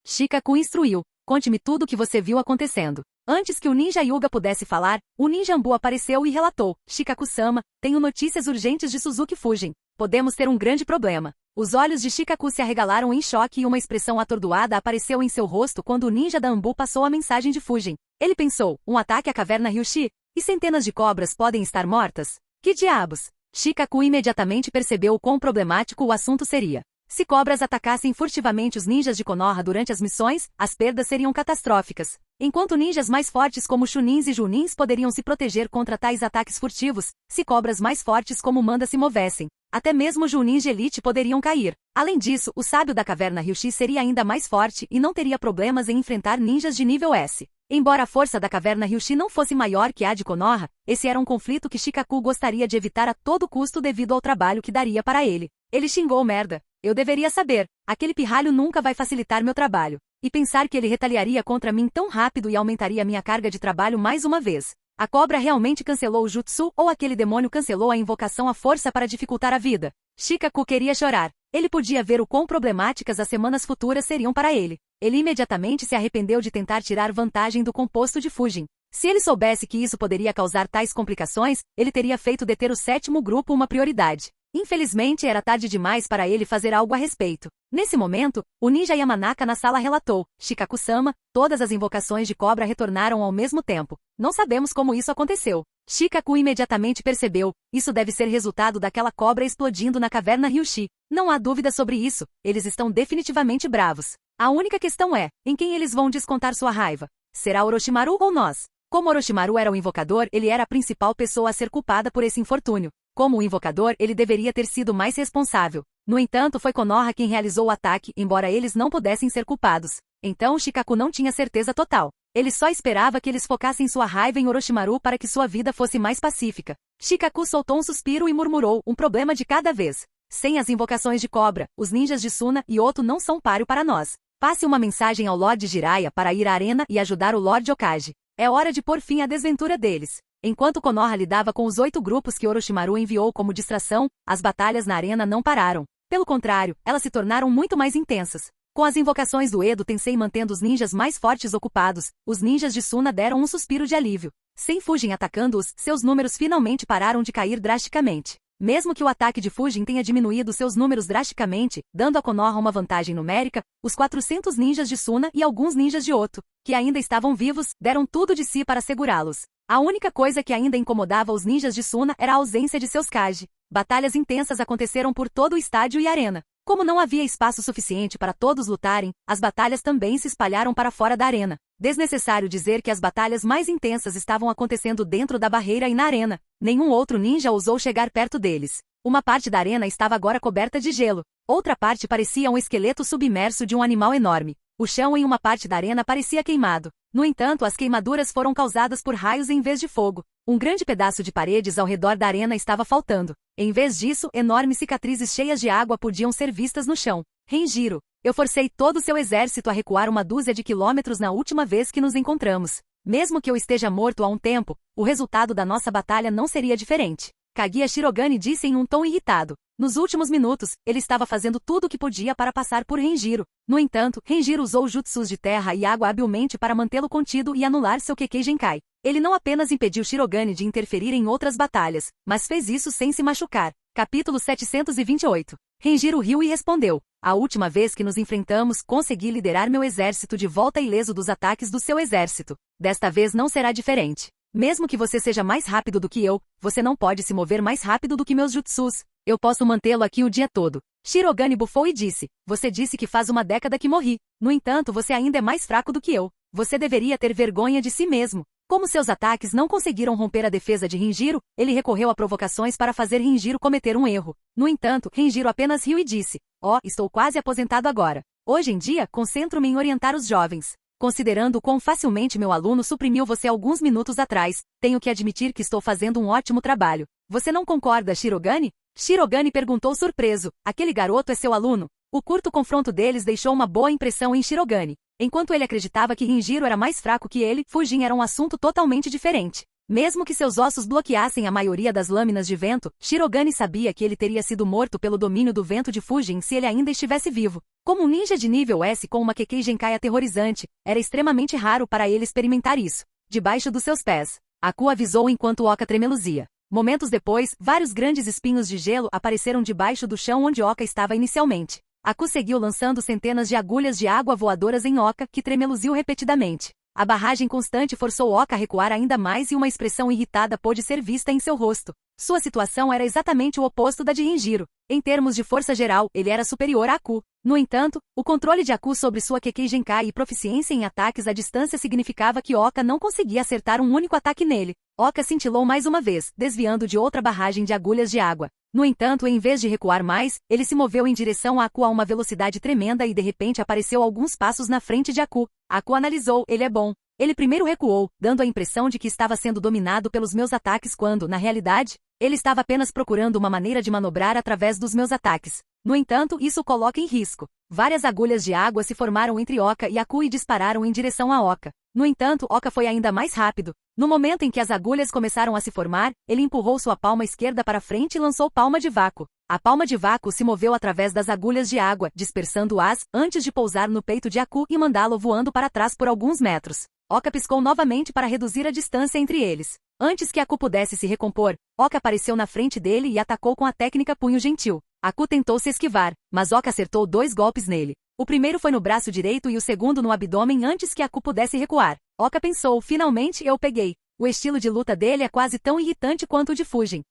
Shikaku instruiu. Conte-me tudo o que você viu acontecendo. Antes que o ninja Hyuga pudesse falar, o ninja Anbu apareceu e relatou. Shikaku-sama, tenho notícias urgentes de Suzuki Fujin. Podemos ter um grande problema. Os olhos de Shikaku se arregalaram em choque e uma expressão atordoada apareceu em seu rosto quando o ninja da Anbu passou a mensagem de Fujin. Ele pensou, um ataque à caverna Ryushi? E centenas de cobras podem estar mortas? Que diabos? Shikaku imediatamente percebeu o quão problemático o assunto seria. Se cobras atacassem furtivamente os ninjas de Konoha durante as missões, as perdas seriam catastróficas. Enquanto ninjas mais fortes como Chunins e Junins poderiam se proteger contra tais ataques furtivos, se cobras mais fortes como Manda se movessem, até mesmo Junins de elite poderiam cair. Além disso, o sábio da caverna Ryushi seria ainda mais forte e não teria problemas em enfrentar ninjas de nível S. Embora a força da caverna Ryushi não fosse maior que a de Konoha, esse era um conflito que Shikaku gostaria de evitar a todo custo devido ao trabalho que daria para ele. Ele xingou merda. Eu deveria saber. Aquele pirralho nunca vai facilitar meu trabalho. E pensar que ele retaliaria contra mim tão rápido e aumentaria minha carga de trabalho mais uma vez. A cobra realmente cancelou o jutsu ou aquele demônio cancelou a invocação à força para dificultar a vida? Shikaku queria chorar. Ele podia ver o quão problemáticas as semanas futuras seriam para ele. Ele imediatamente se arrependeu de tentar tirar vantagem do composto de Fujin. Se ele soubesse que isso poderia causar tais complicações, ele teria feito deter o 7º grupo uma prioridade. Infelizmente era tarde demais para ele fazer algo a respeito. Nesse momento, o ninja Yamanaka na sala relatou, Shikaku-sama, todas as invocações de cobra retornaram ao mesmo tempo. Não sabemos como isso aconteceu. Shikaku imediatamente percebeu, isso deve ser resultado daquela cobra explodindo na caverna Ryushi. Não há dúvida sobre isso, eles estão definitivamente bravos. A única questão é, em quem eles vão descontar sua raiva? Será Orochimaru ou nós? Como Orochimaru era o invocador, ele era a principal pessoa a ser culpada por esse infortúnio. Como o invocador, ele deveria ter sido mais responsável. No entanto, foi Konoha quem realizou o ataque, embora eles não pudessem ser culpados. Então Shikaku não tinha certeza total. Ele só esperava que eles focassem sua raiva em Orochimaru para que sua vida fosse mais pacífica. Shikaku soltou um suspiro e murmurou, um problema de cada vez. Sem as invocações de cobra, os ninjas de Suna e Oto não são páreo para nós. Passe uma mensagem ao Lorde Jiraiya para ir à arena e ajudar o Lorde Okage. É hora de pôr fim à desventura deles. Enquanto Konoha lidava com os 8 grupos que Orochimaru enviou como distração, as batalhas na arena não pararam. Pelo contrário, elas se tornaram muito mais intensas. Com as invocações do Edo Tensei mantendo os ninjas mais fortes ocupados, os ninjas de Suna deram um suspiro de alívio. Sem Fujin atacando-os, seus números finalmente pararam de cair drasticamente. Mesmo que o ataque de Fujin tenha diminuído seus números drasticamente, dando a Konoha uma vantagem numérica, os 400 ninjas de Suna e alguns ninjas de Oto, que ainda estavam vivos, deram tudo de si para segurá-los. A única coisa que ainda incomodava os ninjas de Suna era a ausência de seus Kage. Batalhas intensas aconteceram por todo o estádio e arena. Como não havia espaço suficiente para todos lutarem, as batalhas também se espalharam para fora da arena. Desnecessário dizer que as batalhas mais intensas estavam acontecendo dentro da barreira e na arena. Nenhum outro ninja ousou chegar perto deles. Uma parte da arena estava agora coberta de gelo. Outra parte parecia um esqueleto submerso de um animal enorme. O chão em uma parte da arena parecia queimado. No entanto, as queimaduras foram causadas por raios em vez de fogo. Um grande pedaço de paredes ao redor da arena estava faltando. Em vez disso, enormes cicatrizes cheias de água podiam ser vistas no chão. Renjiro, eu forcei todo o seu exército a recuar 1 dúzia de quilômetros na última vez que nos encontramos. Mesmo que eu esteja morto há um tempo, o resultado da nossa batalha não seria diferente. Kaguya Shirogane disse em um tom irritado. Nos últimos minutos, ele estava fazendo tudo o que podia para passar por Renjiro. No entanto, Renjiro usou jutsus de terra e água habilmente para mantê-lo contido e anular seu Kekkei Genkai. Ele não apenas impediu Shirogane de interferir em outras batalhas, mas fez isso sem se machucar. Capítulo 728. Renjiro riu e respondeu. A última vez que nos enfrentamos, consegui liderar meu exército de volta ileso dos ataques do seu exército. Desta vez não será diferente. Mesmo que você seja mais rápido do que eu, você não pode se mover mais rápido do que meus jutsus. Eu posso mantê-lo aqui o dia todo. Shirogane bufou e disse. Você disse que faz 1 década que morri. No entanto, você ainda é mais fraco do que eu. Você deveria ter vergonha de si mesmo. Como seus ataques não conseguiram romper a defesa de Renjiro, ele recorreu a provocações para fazer Renjiro cometer um erro. No entanto, Renjiro apenas riu e disse. Estou quase aposentado agora. Hoje em dia, concentro-me em orientar os jovens. Considerando quão facilmente meu aluno suprimiu você alguns minutos atrás, tenho que admitir que estou fazendo um ótimo trabalho. Você não concorda, Shirogane? Shirogane perguntou surpreso. Aquele garoto é seu aluno? O curto confronto deles deixou uma boa impressão em Shirogane. Enquanto ele acreditava que Renjiro era mais fraco que ele, Fujin era um assunto totalmente diferente. Mesmo que seus ossos bloqueassem a maioria das lâminas de vento, Shirogane sabia que ele teria sido morto pelo domínio do vento de Fujin se ele ainda estivesse vivo. Como um ninja de nível S com uma Kekkei Genkai aterrorizante, era extremamente raro para ele experimentar isso. Debaixo dos seus pés. Aku avisou enquanto Oka tremeluzia. Momentos depois, vários grandes espinhos de gelo apareceram debaixo do chão onde Oka estava inicialmente. Aku seguiu lançando centenas de agulhas de água voadoras em Oka, que tremeluziu repetidamente. A barragem constante forçou Oka a recuar ainda mais e uma expressão irritada pôde ser vista em seu rosto. Sua situação era exatamente o oposto da de Renjiro. Em termos de força geral, ele era superior a Aku. No entanto, o controle de Aku sobre sua Kekkei Genkai e proficiência em ataques à distância significava que Oka não conseguia acertar um único ataque nele. Oka cintilou mais uma vez, desviando de outra barragem de agulhas de água. No entanto, em vez de recuar mais, ele se moveu em direção a Aku a uma velocidade tremenda e de repente apareceu alguns passos na frente de Aku. Aku analisou, ele é bom. Ele primeiro recuou, dando a impressão de que estava sendo dominado pelos meus ataques quando, na realidade, ele estava apenas procurando uma maneira de manobrar através dos meus ataques. No entanto, isso o coloca em risco. Várias agulhas de água se formaram entre Oka e Aku e dispararam em direção a Oka. No entanto, Oka foi ainda mais rápido. No momento em que as agulhas começaram a se formar, ele empurrou sua palma esquerda para frente e lançou palma de vácuo. A palma de vácuo se moveu através das agulhas de água, dispersando-as, antes de pousar no peito de Aku e mandá-lo voando para trás por alguns metros. Oka piscou novamente para reduzir a distância entre eles. Antes que Aku pudesse se recompor, Oka apareceu na frente dele e atacou com a técnica punho gentil. Aku tentou se esquivar, mas Oka acertou 2 golpes nele. O primeiro foi no braço direito e o segundo no abdômen antes que Aku pudesse recuar. Oka pensou, finalmente eu peguei. O estilo de luta dele é quase tão irritante quanto o de Fujin.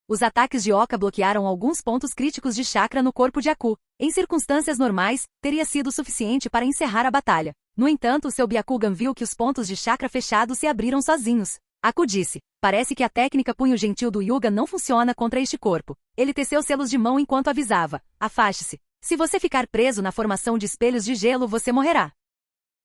Os ataques de Oka bloquearam alguns pontos críticos de chakra no corpo de Aku. Em circunstâncias normais, teria sido suficiente para encerrar a batalha. No entanto, seu Byakugan viu que os pontos de chakra fechados se abriram sozinhos. Aku disse, parece que a técnica punho gentil do Yuga não funciona contra este corpo. Ele teceu selos de mão enquanto avisava, afaste-se. Se você ficar preso na formação de espelhos de gelo, você morrerá.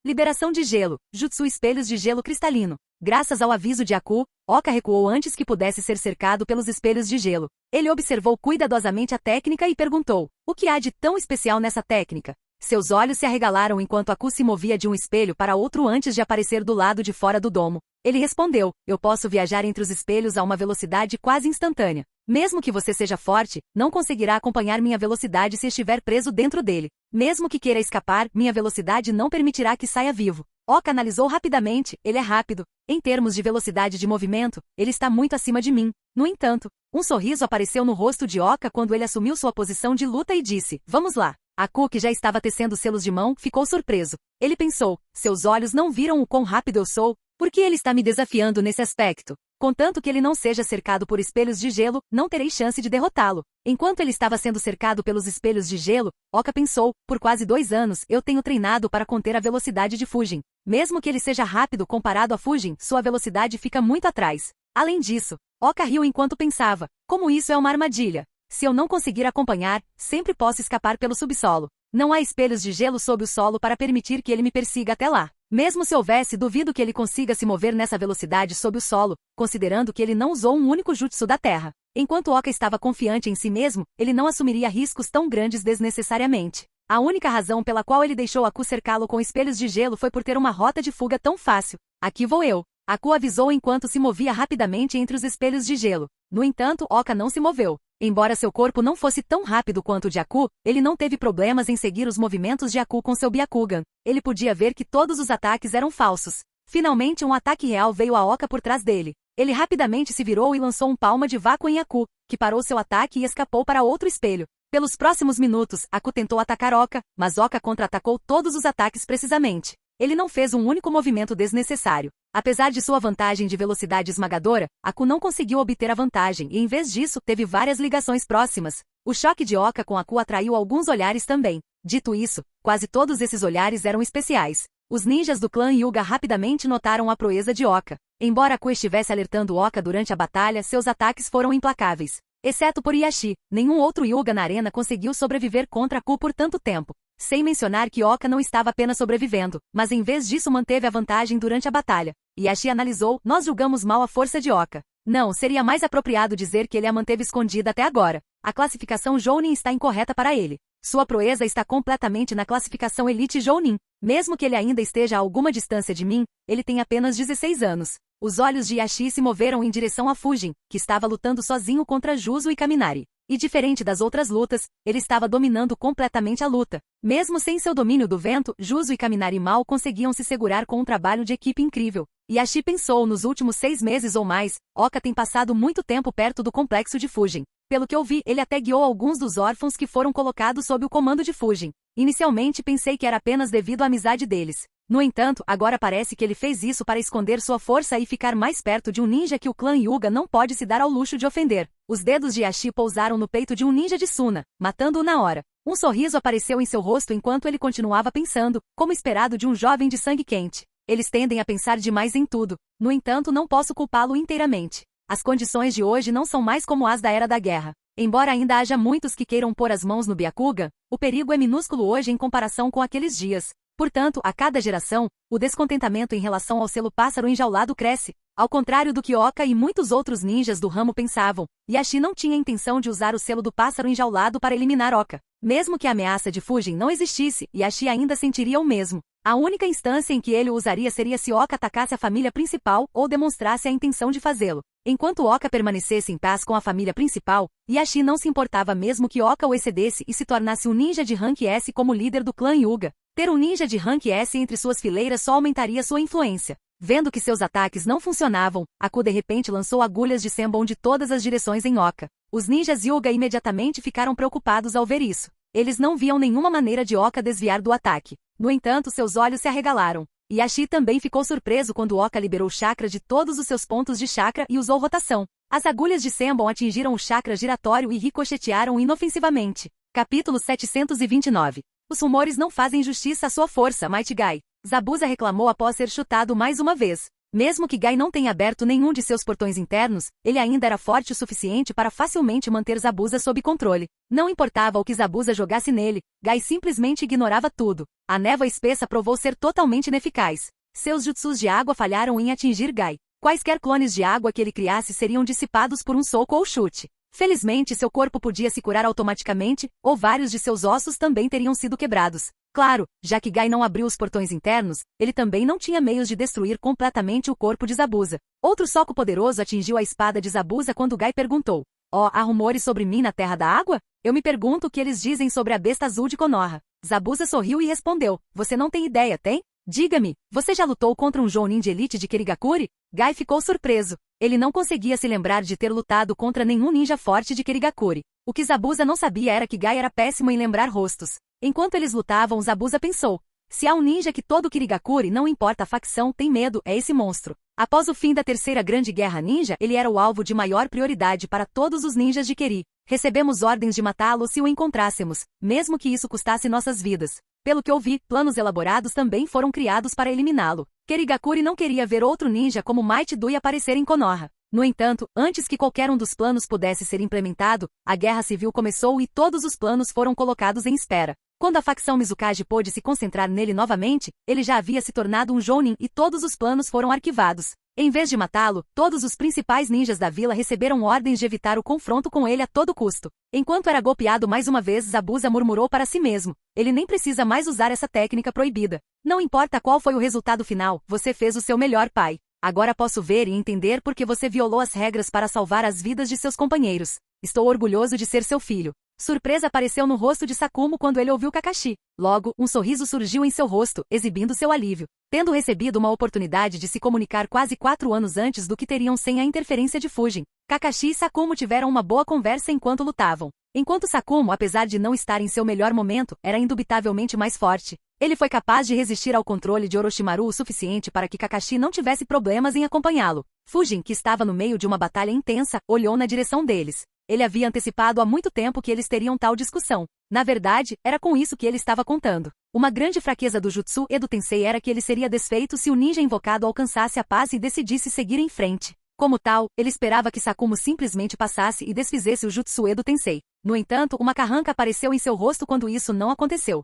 Liberação de gelo, Jutsu espelhos de gelo cristalino. Graças ao aviso de Aku, Oka recuou antes que pudesse ser cercado pelos espelhos de gelo. Ele observou cuidadosamente a técnica e perguntou, o que há de tão especial nessa técnica? Seus olhos se arregalaram enquanto Aku se movia de um espelho para outro antes de aparecer do lado de fora do domo. Ele respondeu, eu posso viajar entre os espelhos a uma velocidade quase instantânea. Mesmo que você seja forte, não conseguirá acompanhar minha velocidade se estiver preso dentro dele. Mesmo que queira escapar, minha velocidade não permitirá que saia vivo. Oka analisou rapidamente, ele é rápido. Em termos de velocidade de movimento, ele está muito acima de mim. No entanto, um sorriso apareceu no rosto de Oka quando ele assumiu sua posição de luta e disse, vamos lá. Aku, que já estava tecendo selos de mão, ficou surpreso. Ele pensou, seus olhos não viram o quão rápido eu sou? Por que ele está me desafiando nesse aspecto? Contanto que ele não seja cercado por espelhos de gelo, não terei chance de derrotá-lo. Enquanto ele estava sendo cercado pelos espelhos de gelo, Oka pensou, por quase 2 anos, eu tenho treinado para conter a velocidade de Fujin. Mesmo que ele seja rápido comparado a Fujin, sua velocidade fica muito atrás. Além disso, Oka riu enquanto pensava, como isso é uma armadilha. Se eu não conseguir acompanhar, sempre posso escapar pelo subsolo. Não há espelhos de gelo sob o solo para permitir que ele me persiga até lá. Mesmo se houvesse, duvido que ele consiga se mover nessa velocidade sob o solo, considerando que ele não usou um único jutsu da Terra. Enquanto Oka estava confiante em si mesmo, ele não assumiria riscos tão grandes desnecessariamente. A única razão pela qual ele deixou Aku cercá-lo com espelhos de gelo foi por ter uma rota de fuga tão fácil. Aqui vou eu. Aku avisou enquanto se movia rapidamente entre os espelhos de gelo. No entanto, Oka não se moveu. Embora seu corpo não fosse tão rápido quanto o de Aku, ele não teve problemas em seguir os movimentos de Aku com seu Byakugan. Ele podia ver que todos os ataques eram falsos. Finalmente um ataque real veio a Oka por trás dele. Ele rapidamente se virou e lançou um palma de vácuo em Aku, que parou seu ataque e escapou para outro espelho. Pelos próximos minutos, Aku tentou atacar Oka, mas Oka contra-atacou todos os ataques precisamente. Ele não fez um único movimento desnecessário. Apesar de sua vantagem de velocidade esmagadora, Aku não conseguiu obter a vantagem e, em vez disso, teve várias ligações próximas. O choque de Oka com Aku atraiu alguns olhares também. Dito isso, quase todos esses olhares eram especiais. Os ninjas do clã Hyuga rapidamente notaram a proeza de Oka. Embora Aku estivesse alertando Oka durante a batalha, seus ataques foram implacáveis. Exceto por Yashi, nenhum outro Hyuga na arena conseguiu sobreviver contra Aku por tanto tempo. Sem mencionar que Oka não estava apenas sobrevivendo, mas em vez disso manteve a vantagem durante a batalha. Yashi analisou, nós julgamos mal a força de Oka. Não, seria mais apropriado dizer que ele a manteve escondida até agora. A classificação Jounin está incorreta para ele. Sua proeza está completamente na classificação Elite Jounin. Mesmo que ele ainda esteja a alguma distância de mim, ele tem apenas 16 anos. Os olhos de Yashi se moveram em direção a Fujin, que estava lutando sozinho contra Juzo e Kaminari. E diferente das outras lutas, ele estava dominando completamente a luta. Mesmo sem seu domínio do vento, Juzo e Kaminari mal conseguiam se segurar com um trabalho de equipe incrível. Yashi pensou, nos últimos 6 meses ou mais, Oka tem passado muito tempo perto do complexo de Fujin. Pelo que eu vi, ele até guiou alguns dos órfãos que foram colocados sob o comando de Fujin. Inicialmente pensei que era apenas devido à amizade deles. No entanto, agora parece que ele fez isso para esconder sua força e ficar mais perto de um ninja que o clã Hyuga não pode se dar ao luxo de ofender. Os dedos de Yashi pousaram no peito de um ninja de Suna, matando-o na hora. Um sorriso apareceu em seu rosto enquanto ele continuava pensando, como esperado de um jovem de sangue quente. Eles tendem a pensar demais em tudo. No entanto, não posso culpá-lo inteiramente. As condições de hoje não são mais como as da Era da Guerra. Embora ainda haja muitos que queiram pôr as mãos no Byakugan, o perigo é minúsculo hoje em comparação com aqueles dias. Portanto, a cada geração, o descontentamento em relação ao selo pássaro enjaulado cresce. Ao contrário do que Oka e muitos outros ninjas do ramo pensavam, Yashi não tinha intenção de usar o selo do pássaro enjaulado para eliminar Oka. Mesmo que a ameaça de Fujin não existisse, Yashi ainda sentiria o mesmo. A única instância em que ele o usaria seria se Oka atacasse a família principal ou demonstrasse a intenção de fazê-lo. Enquanto Oka permanecesse em paz com a família principal, Yashi não se importava mesmo que Oka o excedesse e se tornasse um ninja de rank S como líder do clã Hyuga. Ter um ninja de rank S entre suas fileiras só aumentaria sua influência. Vendo que seus ataques não funcionavam, Aku de repente lançou agulhas de Senbon de todas as direções em Oka. Os ninjas Hyuga imediatamente ficaram preocupados ao ver isso. Eles não viam nenhuma maneira de Oka desviar do ataque. No entanto, seus olhos se arregalaram. Yashi também ficou surpreso quando Oka liberou o chakra de todos os seus pontos de chakra e usou rotação. As agulhas de Senbon atingiram o chakra giratório e ricochetearam inofensivamente. Capítulo 729. Os rumores não fazem justiça à sua força, Might Guy. Zabuza reclamou após ser chutado mais uma vez. Mesmo que Guy não tenha aberto nenhum de seus portões internos, ele ainda era forte o suficiente para facilmente manter Zabuza sob controle. Não importava o que Zabuza jogasse nele, Guy simplesmente ignorava tudo. A névoa espessa provou ser totalmente ineficaz. Seus jutsus de água falharam em atingir Guy. Quaisquer clones de água que ele criasse seriam dissipados por um soco ou chute. Felizmente, seu corpo podia se curar automaticamente, ou vários de seus ossos também teriam sido quebrados. Claro, já que Guy não abriu os portões internos, ele também não tinha meios de destruir completamente o corpo de Zabuza. Outro soco poderoso atingiu a espada de Zabuza quando Guy perguntou: há rumores sobre mim na Terra da Água? Eu me pergunto o que eles dizem sobre a besta azul de Konoha. Zabuza sorriu e respondeu: você não tem ideia, tem? Diga-me, você já lutou contra um Jounin de elite de Kirigakuri? Guy ficou surpreso. Ele não conseguia se lembrar de ter lutado contra nenhum ninja forte de Kirigakuri. O que Zabuza não sabia era que Guy era péssimo em lembrar rostos. Enquanto eles lutavam, Zabuza pensou: se há um ninja que todo Kirigakuri, não importa a facção, tem medo, é esse monstro. Após o fim da Terceira Grande Guerra Ninja, ele era o alvo de maior prioridade para todos os ninjas de Keri. Recebemos ordens de matá-lo se o encontrássemos, mesmo que isso custasse nossas vidas. Pelo que ouvi, planos elaborados também foram criados para eliminá-lo. Kirigakuri não queria ver outro ninja como Might Dui aparecer em Konoha. No entanto, antes que qualquer um dos planos pudesse ser implementado, a guerra civil começou e todos os planos foram colocados em espera. Quando a facção Mizukage pôde se concentrar nele novamente, ele já havia se tornado um Jounin e todos os planos foram arquivados. Em vez de matá-lo, todos os principais ninjas da vila receberam ordens de evitar o confronto com ele a todo custo. Enquanto era golpeado mais uma vez, Zabuza murmurou para si mesmo: ele nem precisa mais usar essa técnica proibida. Não importa qual foi o resultado final, você fez o seu melhor, pai. Agora posso ver e entender por que você violou as regras para salvar as vidas de seus companheiros. Estou orgulhoso de ser seu filho. Surpresa apareceu no rosto de Sakumo quando ele ouviu Kakashi. Logo, um sorriso surgiu em seu rosto, exibindo seu alívio. Tendo recebido uma oportunidade de se comunicar quase 4 anos antes do que teriam sem a interferência de Fujin, Kakashi e Sakumo tiveram uma boa conversa enquanto lutavam. Enquanto Sakumo, apesar de não estar em seu melhor momento, era indubitavelmente mais forte. Ele foi capaz de resistir ao controle de Orochimaru o suficiente para que Kakashi não tivesse problemas em acompanhá-lo. Fujin, que estava no meio de uma batalha intensa, olhou na direção deles. Ele havia antecipado há muito tempo que eles teriam tal discussão. Na verdade, era com isso que ele estava contando. Uma grande fraqueza do Jutsu Edo Tensei era que ele seria desfeito se o ninja invocado alcançasse a paz e decidisse seguir em frente. Como tal, ele esperava que Sakumo simplesmente passasse e desfizesse o Jutsu Edo Tensei. No entanto, uma carranca apareceu em seu rosto quando isso não aconteceu.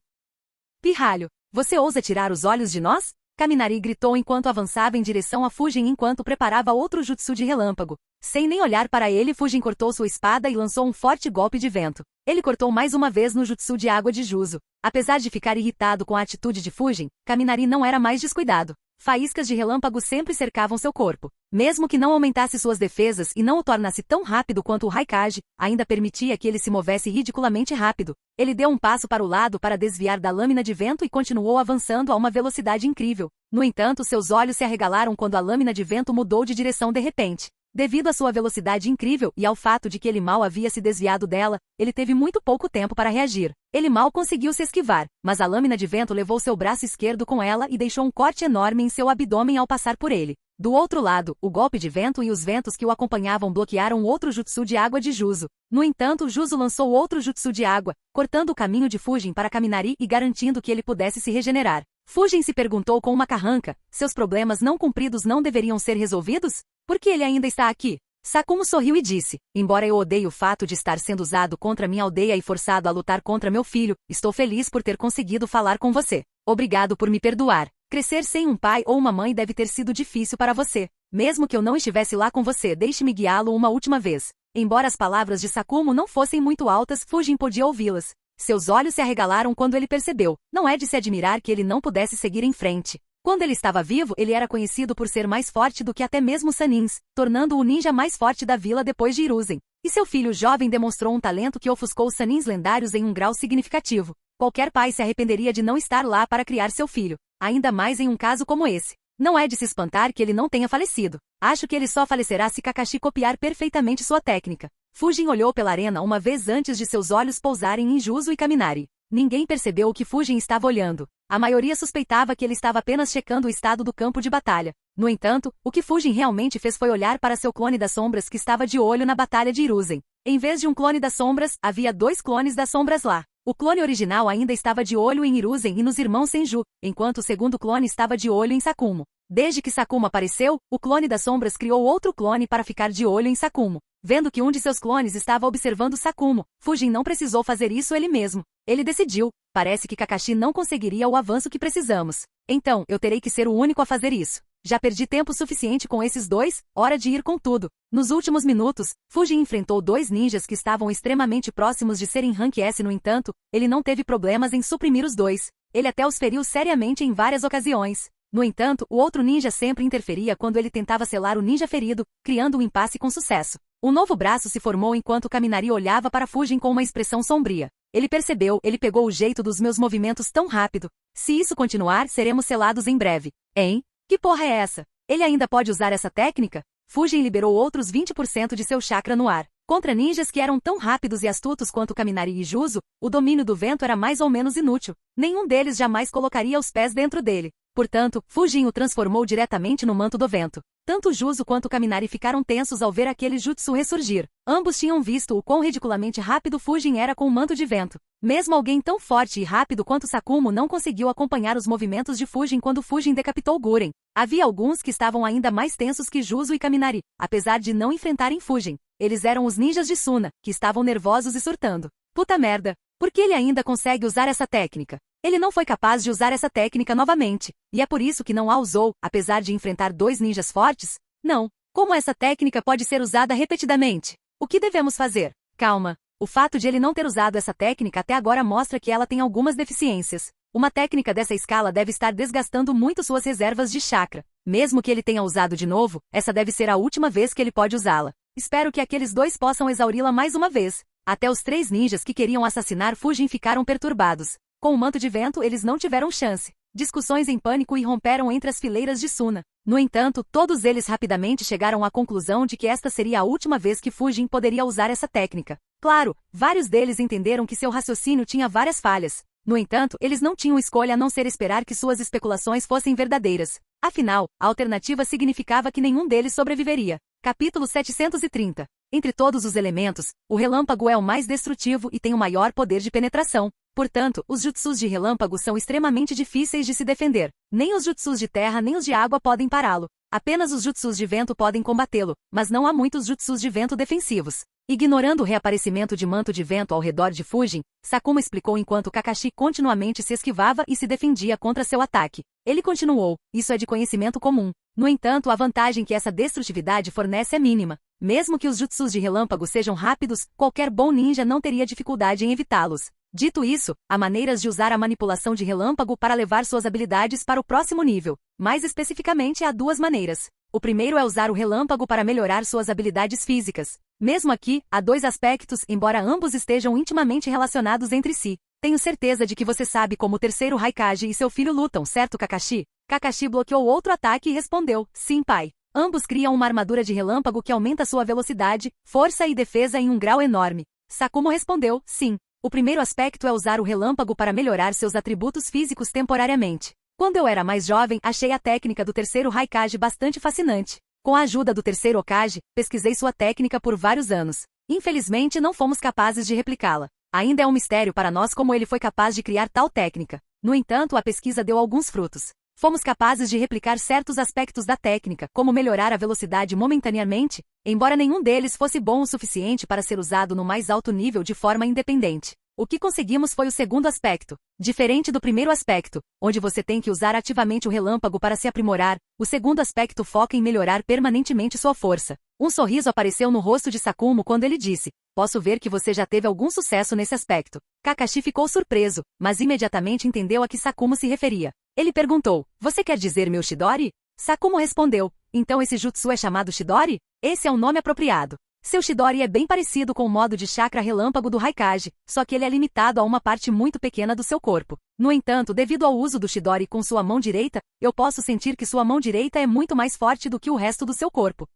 Pirralho, você ousa tirar os olhos de nós? Kaminari gritou enquanto avançava em direção a Fujin enquanto preparava outro jutsu de relâmpago. Sem nem olhar para ele, Fujin cortou sua espada e lançou um forte golpe de vento. Ele cortou mais uma vez no jutsu de água de Juzo. Apesar de ficar irritado com a atitude de Fujin, Kaminari não era mais descuidado. Faíscas de relâmpago sempre cercavam seu corpo. Mesmo que não aumentasse suas defesas e não o tornasse tão rápido quanto o Raikage, ainda permitia que ele se movesse ridiculamente rápido. Ele deu um passo para o lado para desviar da lâmina de vento e continuou avançando a uma velocidade incrível. No entanto, seus olhos se arregalaram quando a lâmina de vento mudou de direção de repente. Devido à sua velocidade incrível e ao fato de que ele mal havia se desviado dela, ele teve muito pouco tempo para reagir. Ele mal conseguiu se esquivar, mas a lâmina de vento levou seu braço esquerdo com ela e deixou um corte enorme em seu abdômen ao passar por ele. Do outro lado, o golpe de vento e os ventos que o acompanhavam bloquearam outro jutsu de água de Juzo. No entanto, Juzo lançou outro jutsu de água, cortando o caminho de Fujin para Kaminari e garantindo que ele pudesse se regenerar. Fujin se perguntou com uma carranca: seus problemas não cumpridos não deveriam ser resolvidos? Por que ele ainda está aqui? Sakumo sorriu e disse: embora eu odeie o fato de estar sendo usado contra minha aldeia e forçado a lutar contra meu filho, estou feliz por ter conseguido falar com você. Obrigado por me perdoar. Crescer sem um pai ou uma mãe deve ter sido difícil para você. Mesmo que eu não estivesse lá com você, deixe-me guiá-lo uma última vez. Embora as palavras de Sakumo não fossem muito altas, Fujin podia ouvi-las. Seus olhos se arregalaram quando ele percebeu. Não é de se admirar que ele não pudesse seguir em frente. Quando ele estava vivo, ele era conhecido por ser mais forte do que até mesmo Sanins, tornando-o o ninja mais forte da vila depois de Hiruzen. E seu filho jovem demonstrou um talento que ofuscou os Sanins lendários em um grau significativo. Qualquer pai se arrependeria de não estar lá para criar seu filho, ainda mais em um caso como esse. Não é de se espantar que ele não tenha falecido. Acho que ele só falecerá se Kakashi copiar perfeitamente sua técnica. Fujin olhou pela arena uma vez antes de seus olhos pousarem em Juzo e Kaminari. Ninguém percebeu o que Fujin estava olhando. A maioria suspeitava que ele estava apenas checando o estado do campo de batalha. No entanto, o que Fujin realmente fez foi olhar para seu clone das sombras que estava de olho na batalha de Hiruzen. Em vez de um clone das sombras, havia 2 clones das sombras lá. O clone original ainda estava de olho em Hiruzen e nos irmãos Senju, enquanto o segundo clone estava de olho em Sakumo. Desde que Sakumo apareceu, o clone das sombras criou outro clone para ficar de olho em Sakumo. Vendo que um de seus clones estava observando Sakumo, Fujin não precisou fazer isso ele mesmo. Ele decidiu: parece que Kakashi não conseguiria o avanço que precisamos. Então, eu terei que ser o único a fazer isso. Já perdi tempo suficiente com esses 2, hora de ir com tudo. Nos últimos minutos, Fujin enfrentou 2 ninjas que estavam extremamente próximos de serem Rank S. No entanto, ele não teve problemas em suprimir os 2. Ele até os feriu seriamente em várias ocasiões. No entanto, o outro ninja sempre interferia quando ele tentava selar o ninja ferido, criando um impasse com sucesso. Um novo braço se formou enquanto Kaminari olhava para Fujin com uma expressão sombria. Ele percebeu: ele pegou o jeito dos meus movimentos tão rápido. Se isso continuar, seremos selados em breve. Hein? Que porra é essa? Ele ainda pode usar essa técnica? Fujin liberou outros 20% de seu chakra no ar. Contra ninjas que eram tão rápidos e astutos quanto Kaminari e Juzo, o domínio do vento era mais ou menos inútil. Nenhum deles jamais colocaria os pés dentro dele. Portanto, Fujin o transformou diretamente no manto do vento. Tanto Juzo quanto Kaminari ficaram tensos ao ver aquele jutsu ressurgir. Ambos tinham visto o quão ridiculamente rápido Fujin era com o manto de vento. Mesmo alguém tão forte e rápido quanto Sakumo não conseguiu acompanhar os movimentos de Fujin quando Fujin decapitou Guren. Havia alguns que estavam ainda mais tensos que Juzo e Kaminari, apesar de não enfrentarem Fujin. Eles eram os ninjas de Suna, que estavam nervosos e surtando. Puta merda! Por que ele ainda consegue usar essa técnica? Ele não foi capaz de usar essa técnica novamente, e é por isso que não a usou, apesar de enfrentar 2 ninjas fortes? Não. Como essa técnica pode ser usada repetidamente? O que devemos fazer? Calma. O fato de ele não ter usado essa técnica até agora mostra que ela tem algumas deficiências. Uma técnica dessa escala deve estar desgastando muito suas reservas de chakra. Mesmo que ele tenha usado de novo, essa deve ser a última vez que ele pode usá-la. Espero que aqueles 2 possam exauri-la mais uma vez. Até os 3 ninjas que queriam assassinar Fujin ficaram perturbados. Com o manto de vento eles não tiveram chance. Discussões em pânico irromperam entre as fileiras de Suna. No entanto, todos eles rapidamente chegaram à conclusão de que esta seria a última vez que Fujin poderia usar essa técnica. Claro, vários deles entenderam que seu raciocínio tinha várias falhas. No entanto, eles não tinham escolha a não ser esperar que suas especulações fossem verdadeiras. Afinal, a alternativa significava que nenhum deles sobreviveria. Capítulo 730. Entre todos os elementos, o relâmpago é o mais destrutivo e tem o maior poder de penetração. Portanto, os jutsus de relâmpago são extremamente difíceis de se defender. Nem os jutsus de terra nem os de água podem pará-lo. Apenas os jutsus de vento podem combatê-lo, mas não há muitos jutsus de vento defensivos. Ignorando o reaparecimento de manto de vento ao redor de Fujin, Sakumo explicou enquanto Kakashi continuamente se esquivava e se defendia contra seu ataque. Ele continuou, isso é de conhecimento comum. No entanto, a vantagem que essa destrutividade fornece é mínima. Mesmo que os jutsus de relâmpago sejam rápidos, qualquer bom ninja não teria dificuldade em evitá-los. Dito isso, há maneiras de usar a manipulação de relâmpago para levar suas habilidades para o próximo nível. Mais especificamente, há 2 maneiras. O primeiro é usar o relâmpago para melhorar suas habilidades físicas. Mesmo aqui, há 2 aspectos, embora ambos estejam intimamente relacionados entre si. Tenho certeza de que você sabe como o terceiro Raikage e seu filho lutam, certo, Kakashi? Kakashi bloqueou outro ataque e respondeu, sim, pai. Ambos criam uma armadura de relâmpago que aumenta sua velocidade, força e defesa em um grau enorme. Sakumo respondeu, sim. O primeiro aspecto é usar o relâmpago para melhorar seus atributos físicos temporariamente. Quando eu era mais jovem, achei a técnica do terceiro Raikage bastante fascinante. Com a ajuda do terceiro Hokage, pesquisei sua técnica por vários anos. Infelizmente, não fomos capazes de replicá-la. Ainda é um mistério para nós como ele foi capaz de criar tal técnica. No entanto, a pesquisa deu alguns frutos. Fomos capazes de replicar certos aspectos da técnica, como melhorar a velocidade momentaneamente, embora nenhum deles fosse bom o suficiente para ser usado no mais alto nível de forma independente. O que conseguimos foi o segundo aspecto. Diferente do primeiro aspecto, onde você tem que usar ativamente o relâmpago para se aprimorar, o segundo aspecto foca em melhorar permanentemente sua força. Um sorriso apareceu no rosto de Sakumo quando ele disse, posso ver que você já teve algum sucesso nesse aspecto. Kakashi ficou surpreso, mas imediatamente entendeu a que Sakumo se referia. Ele perguntou, você quer dizer meu Chidori? Sakumo respondeu, então esse jutsu é chamado Chidori? Esse é o nome apropriado. Seu Chidori é bem parecido com o modo de chakra relâmpago do Raikage, só que ele é limitado a uma parte muito pequena do seu corpo. No entanto, devido ao uso do Chidori com sua mão direita, eu posso sentir que sua mão direita é muito mais forte do que o resto do seu corpo.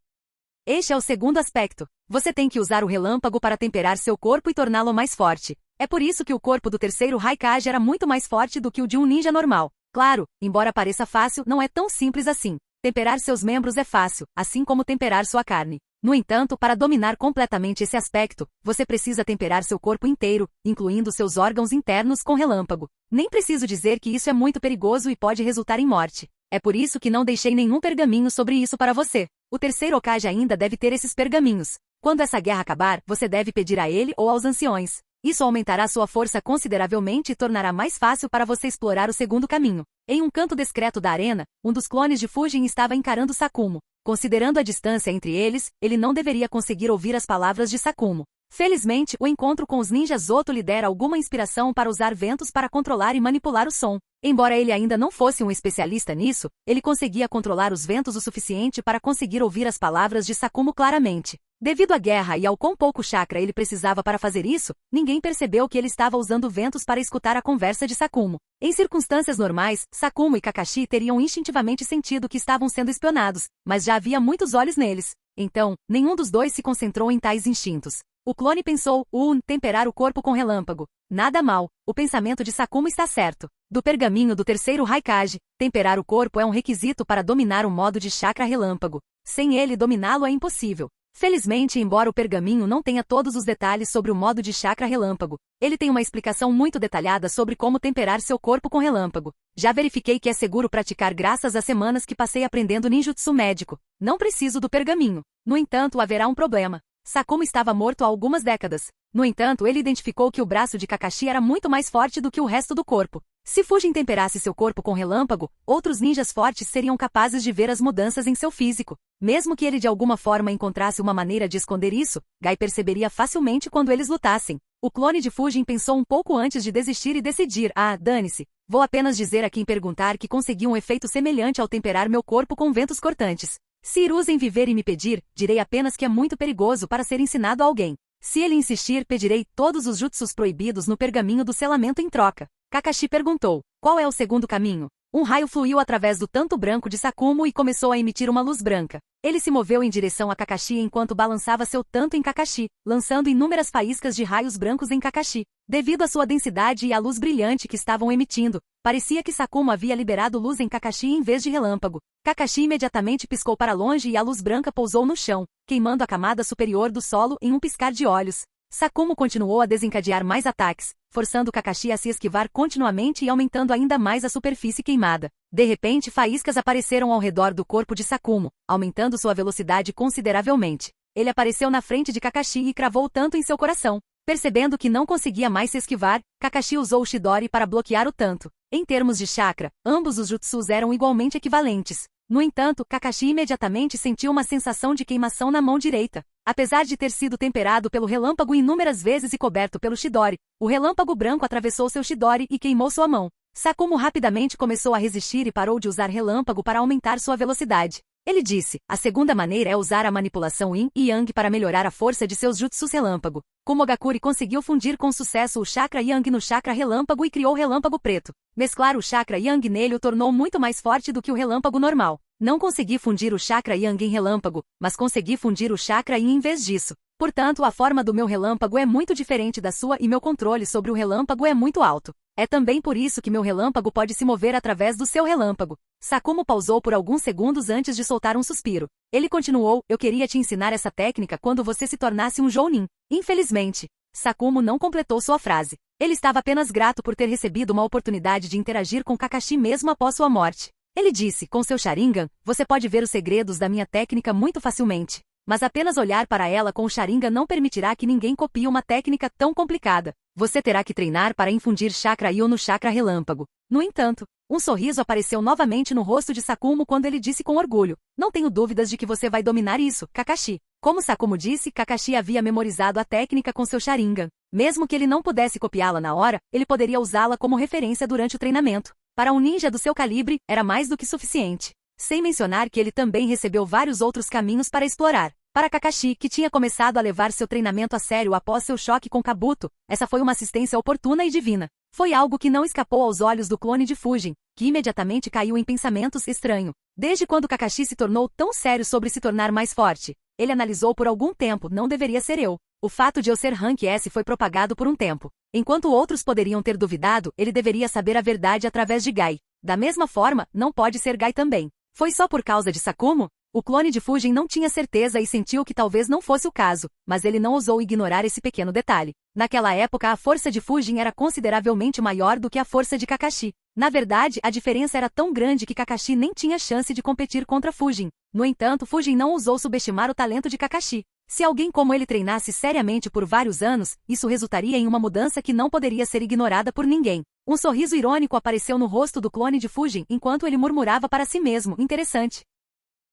Este é o segundo aspecto. Você tem que usar o relâmpago para temperar seu corpo e torná-lo mais forte. É por isso que o corpo do terceiro Raikage era muito mais forte do que o de um ninja normal. Claro, embora pareça fácil, não é tão simples assim. Temperar seus membros é fácil, assim como temperar sua carne. No entanto, para dominar completamente esse aspecto, você precisa temperar seu corpo inteiro, incluindo seus órgãos internos com relâmpago. Nem preciso dizer que isso é muito perigoso e pode resultar em morte. É por isso que não deixei nenhum pergaminho sobre isso para você. O terceiro Hokage ainda deve ter esses pergaminhos. Quando essa guerra acabar, você deve pedir a ele ou aos anciões. Isso aumentará sua força consideravelmente e tornará mais fácil para você explorar o segundo caminho. Em um canto discreto da arena, um dos clones de Fujin estava encarando Sakumo. Considerando a distância entre eles, ele não deveria conseguir ouvir as palavras de Sakumo. Felizmente, o encontro com os ninjas Zoto lhe dera alguma inspiração para usar ventos para controlar e manipular o som. Embora ele ainda não fosse um especialista nisso, ele conseguia controlar os ventos o suficiente para conseguir ouvir as palavras de Sakumo claramente. Devido à guerra e ao quão pouco chakra ele precisava para fazer isso, ninguém percebeu que ele estava usando ventos para escutar a conversa de Sakumo. Em circunstâncias normais, Sakumo e Kakashi teriam instintivamente sentido que estavam sendo espionados, mas já havia muitos olhos neles. Então, nenhum dos dois se concentrou em tais instintos. O clone pensou, temperar o corpo com relâmpago. Nada mal, o pensamento de Sakumo está certo. Do pergaminho do terceiro Raikage, temperar o corpo é um requisito para dominar o modo de chakra relâmpago. Sem ele, dominá-lo é impossível. Felizmente, embora o pergaminho não tenha todos os detalhes sobre o modo de chakra relâmpago, ele tem uma explicação muito detalhada sobre como temperar seu corpo com relâmpago. Já verifiquei que é seguro praticar graças às semanas que passei aprendendo ninjutsu médico. Não preciso do pergaminho. No entanto, haverá um problema. Sakumo estava morto há algumas décadas. No entanto, ele identificou que o braço de Kakashi era muito mais forte do que o resto do corpo. Se Fujin temperasse seu corpo com relâmpago, outros ninjas fortes seriam capazes de ver as mudanças em seu físico. Mesmo que ele de alguma forma encontrasse uma maneira de esconder isso, Gai perceberia facilmente quando eles lutassem. O clone de Fujin pensou um pouco antes de desistir e decidir, dane-se. Vou apenas dizer a quem perguntar que consegui um efeito semelhante ao temperar meu corpo com ventos cortantes. Se Hiruzen viver e me pedir, direi apenas que é muito perigoso para ser ensinado a alguém. Se ele insistir, pedirei todos os jutsus proibidos no pergaminho do selamento em troca. Kakashi perguntou, qual é o segundo caminho? Um raio fluiu através do tanto branco de Sakumo e começou a emitir uma luz branca. Ele se moveu em direção a Kakashi enquanto balançava seu tanto em Kakashi, lançando inúmeras faíscas de raios brancos em Kakashi. Devido à sua densidade e à luz brilhante que estavam emitindo, parecia que Sakumo havia liberado luz em Kakashi em vez de relâmpago. Kakashi imediatamente piscou para longe e a luz branca pousou no chão, queimando a camada superior do solo em um piscar de olhos. Sakumo continuou a desencadear mais ataques, forçando Kakashi a se esquivar continuamente e aumentando ainda mais a superfície queimada. De repente, faíscas apareceram ao redor do corpo de Sakumo, aumentando sua velocidade consideravelmente. Ele apareceu na frente de Kakashi e cravou o tanto em seu coração. Percebendo que não conseguia mais se esquivar, Kakashi usou o Chidori para bloquear o tanto. Em termos de chakra, ambos os jutsus eram igualmente equivalentes. No entanto, Kakashi imediatamente sentiu uma sensação de queimação na mão direita. Apesar de ter sido temperado pelo relâmpago inúmeras vezes e coberto pelo Chidori, o relâmpago branco atravessou seu Chidori e queimou sua mão. Sakumo rapidamente começou a resistir e parou de usar relâmpago para aumentar sua velocidade. Ele disse, a segunda maneira é usar a manipulação Yin e Yang para melhorar a força de seus jutsus relâmpago. Kumogakure conseguiu fundir com sucesso o chakra Yang no chakra relâmpago e criou o relâmpago preto. Mesclar o chakra Yang nele o tornou muito mais forte do que o relâmpago normal. Não consegui fundir o chakra Yang em relâmpago, mas consegui fundir o chakra Yin em vez disso. Portanto, a forma do meu relâmpago é muito diferente da sua e meu controle sobre o relâmpago é muito alto. É também por isso que meu relâmpago pode se mover através do seu relâmpago. Sakumo pausou por alguns segundos antes de soltar um suspiro. Ele continuou, eu queria te ensinar essa técnica quando você se tornasse um Jounin. Infelizmente, Sakumo não completou sua frase. Ele estava apenas grato por ter recebido uma oportunidade de interagir com Kakashi mesmo após sua morte. Ele disse, com seu Sharingan, você pode ver os segredos da minha técnica muito facilmente. Mas apenas olhar para ela com o Sharingan não permitirá que ninguém copie uma técnica tão complicada. Você terá que treinar para infundir chakra Yu no chakra relâmpago. No entanto, um sorriso apareceu novamente no rosto de Sakumo quando ele disse com orgulho, não tenho dúvidas de que você vai dominar isso, Kakashi. Como Sakumo disse, Kakashi havia memorizado a técnica com seu Sharingan. Mesmo que ele não pudesse copiá-la na hora, ele poderia usá-la como referência durante o treinamento. Para um ninja do seu calibre, era mais do que suficiente. Sem mencionar que ele também recebeu vários outros caminhos para explorar. Para Kakashi, que tinha começado a levar seu treinamento a sério após seu choque com Kabuto, essa foi uma assistência oportuna e divina. Foi algo que não escapou aos olhos do clone de Fujin, que imediatamente caiu em pensamentos estranhos. Desde quando Kakashi se tornou tão sério sobre se tornar mais forte? Ele analisou por algum tempo, não deveria ser eu. O fato de eu ser Rank S foi propagado por um tempo. Enquanto outros poderiam ter duvidado, ele deveria saber a verdade através de Gai. Da mesma forma, não pode ser Gai também. Foi só por causa de Sakumo? O clone de Fujin não tinha certeza e sentiu que talvez não fosse o caso, mas ele não ousou ignorar esse pequeno detalhe. Naquela época a força de Fujin era consideravelmente maior do que a força de Kakashi. Na verdade, a diferença era tão grande que Kakashi nem tinha chance de competir contra Fujin. No entanto, Fujin não ousou subestimar o talento de Kakashi. Se alguém como ele treinasse seriamente por vários anos, isso resultaria em uma mudança que não poderia ser ignorada por ninguém. Um sorriso irônico apareceu no rosto do clone de Fujin enquanto ele murmurava para si mesmo, interessante.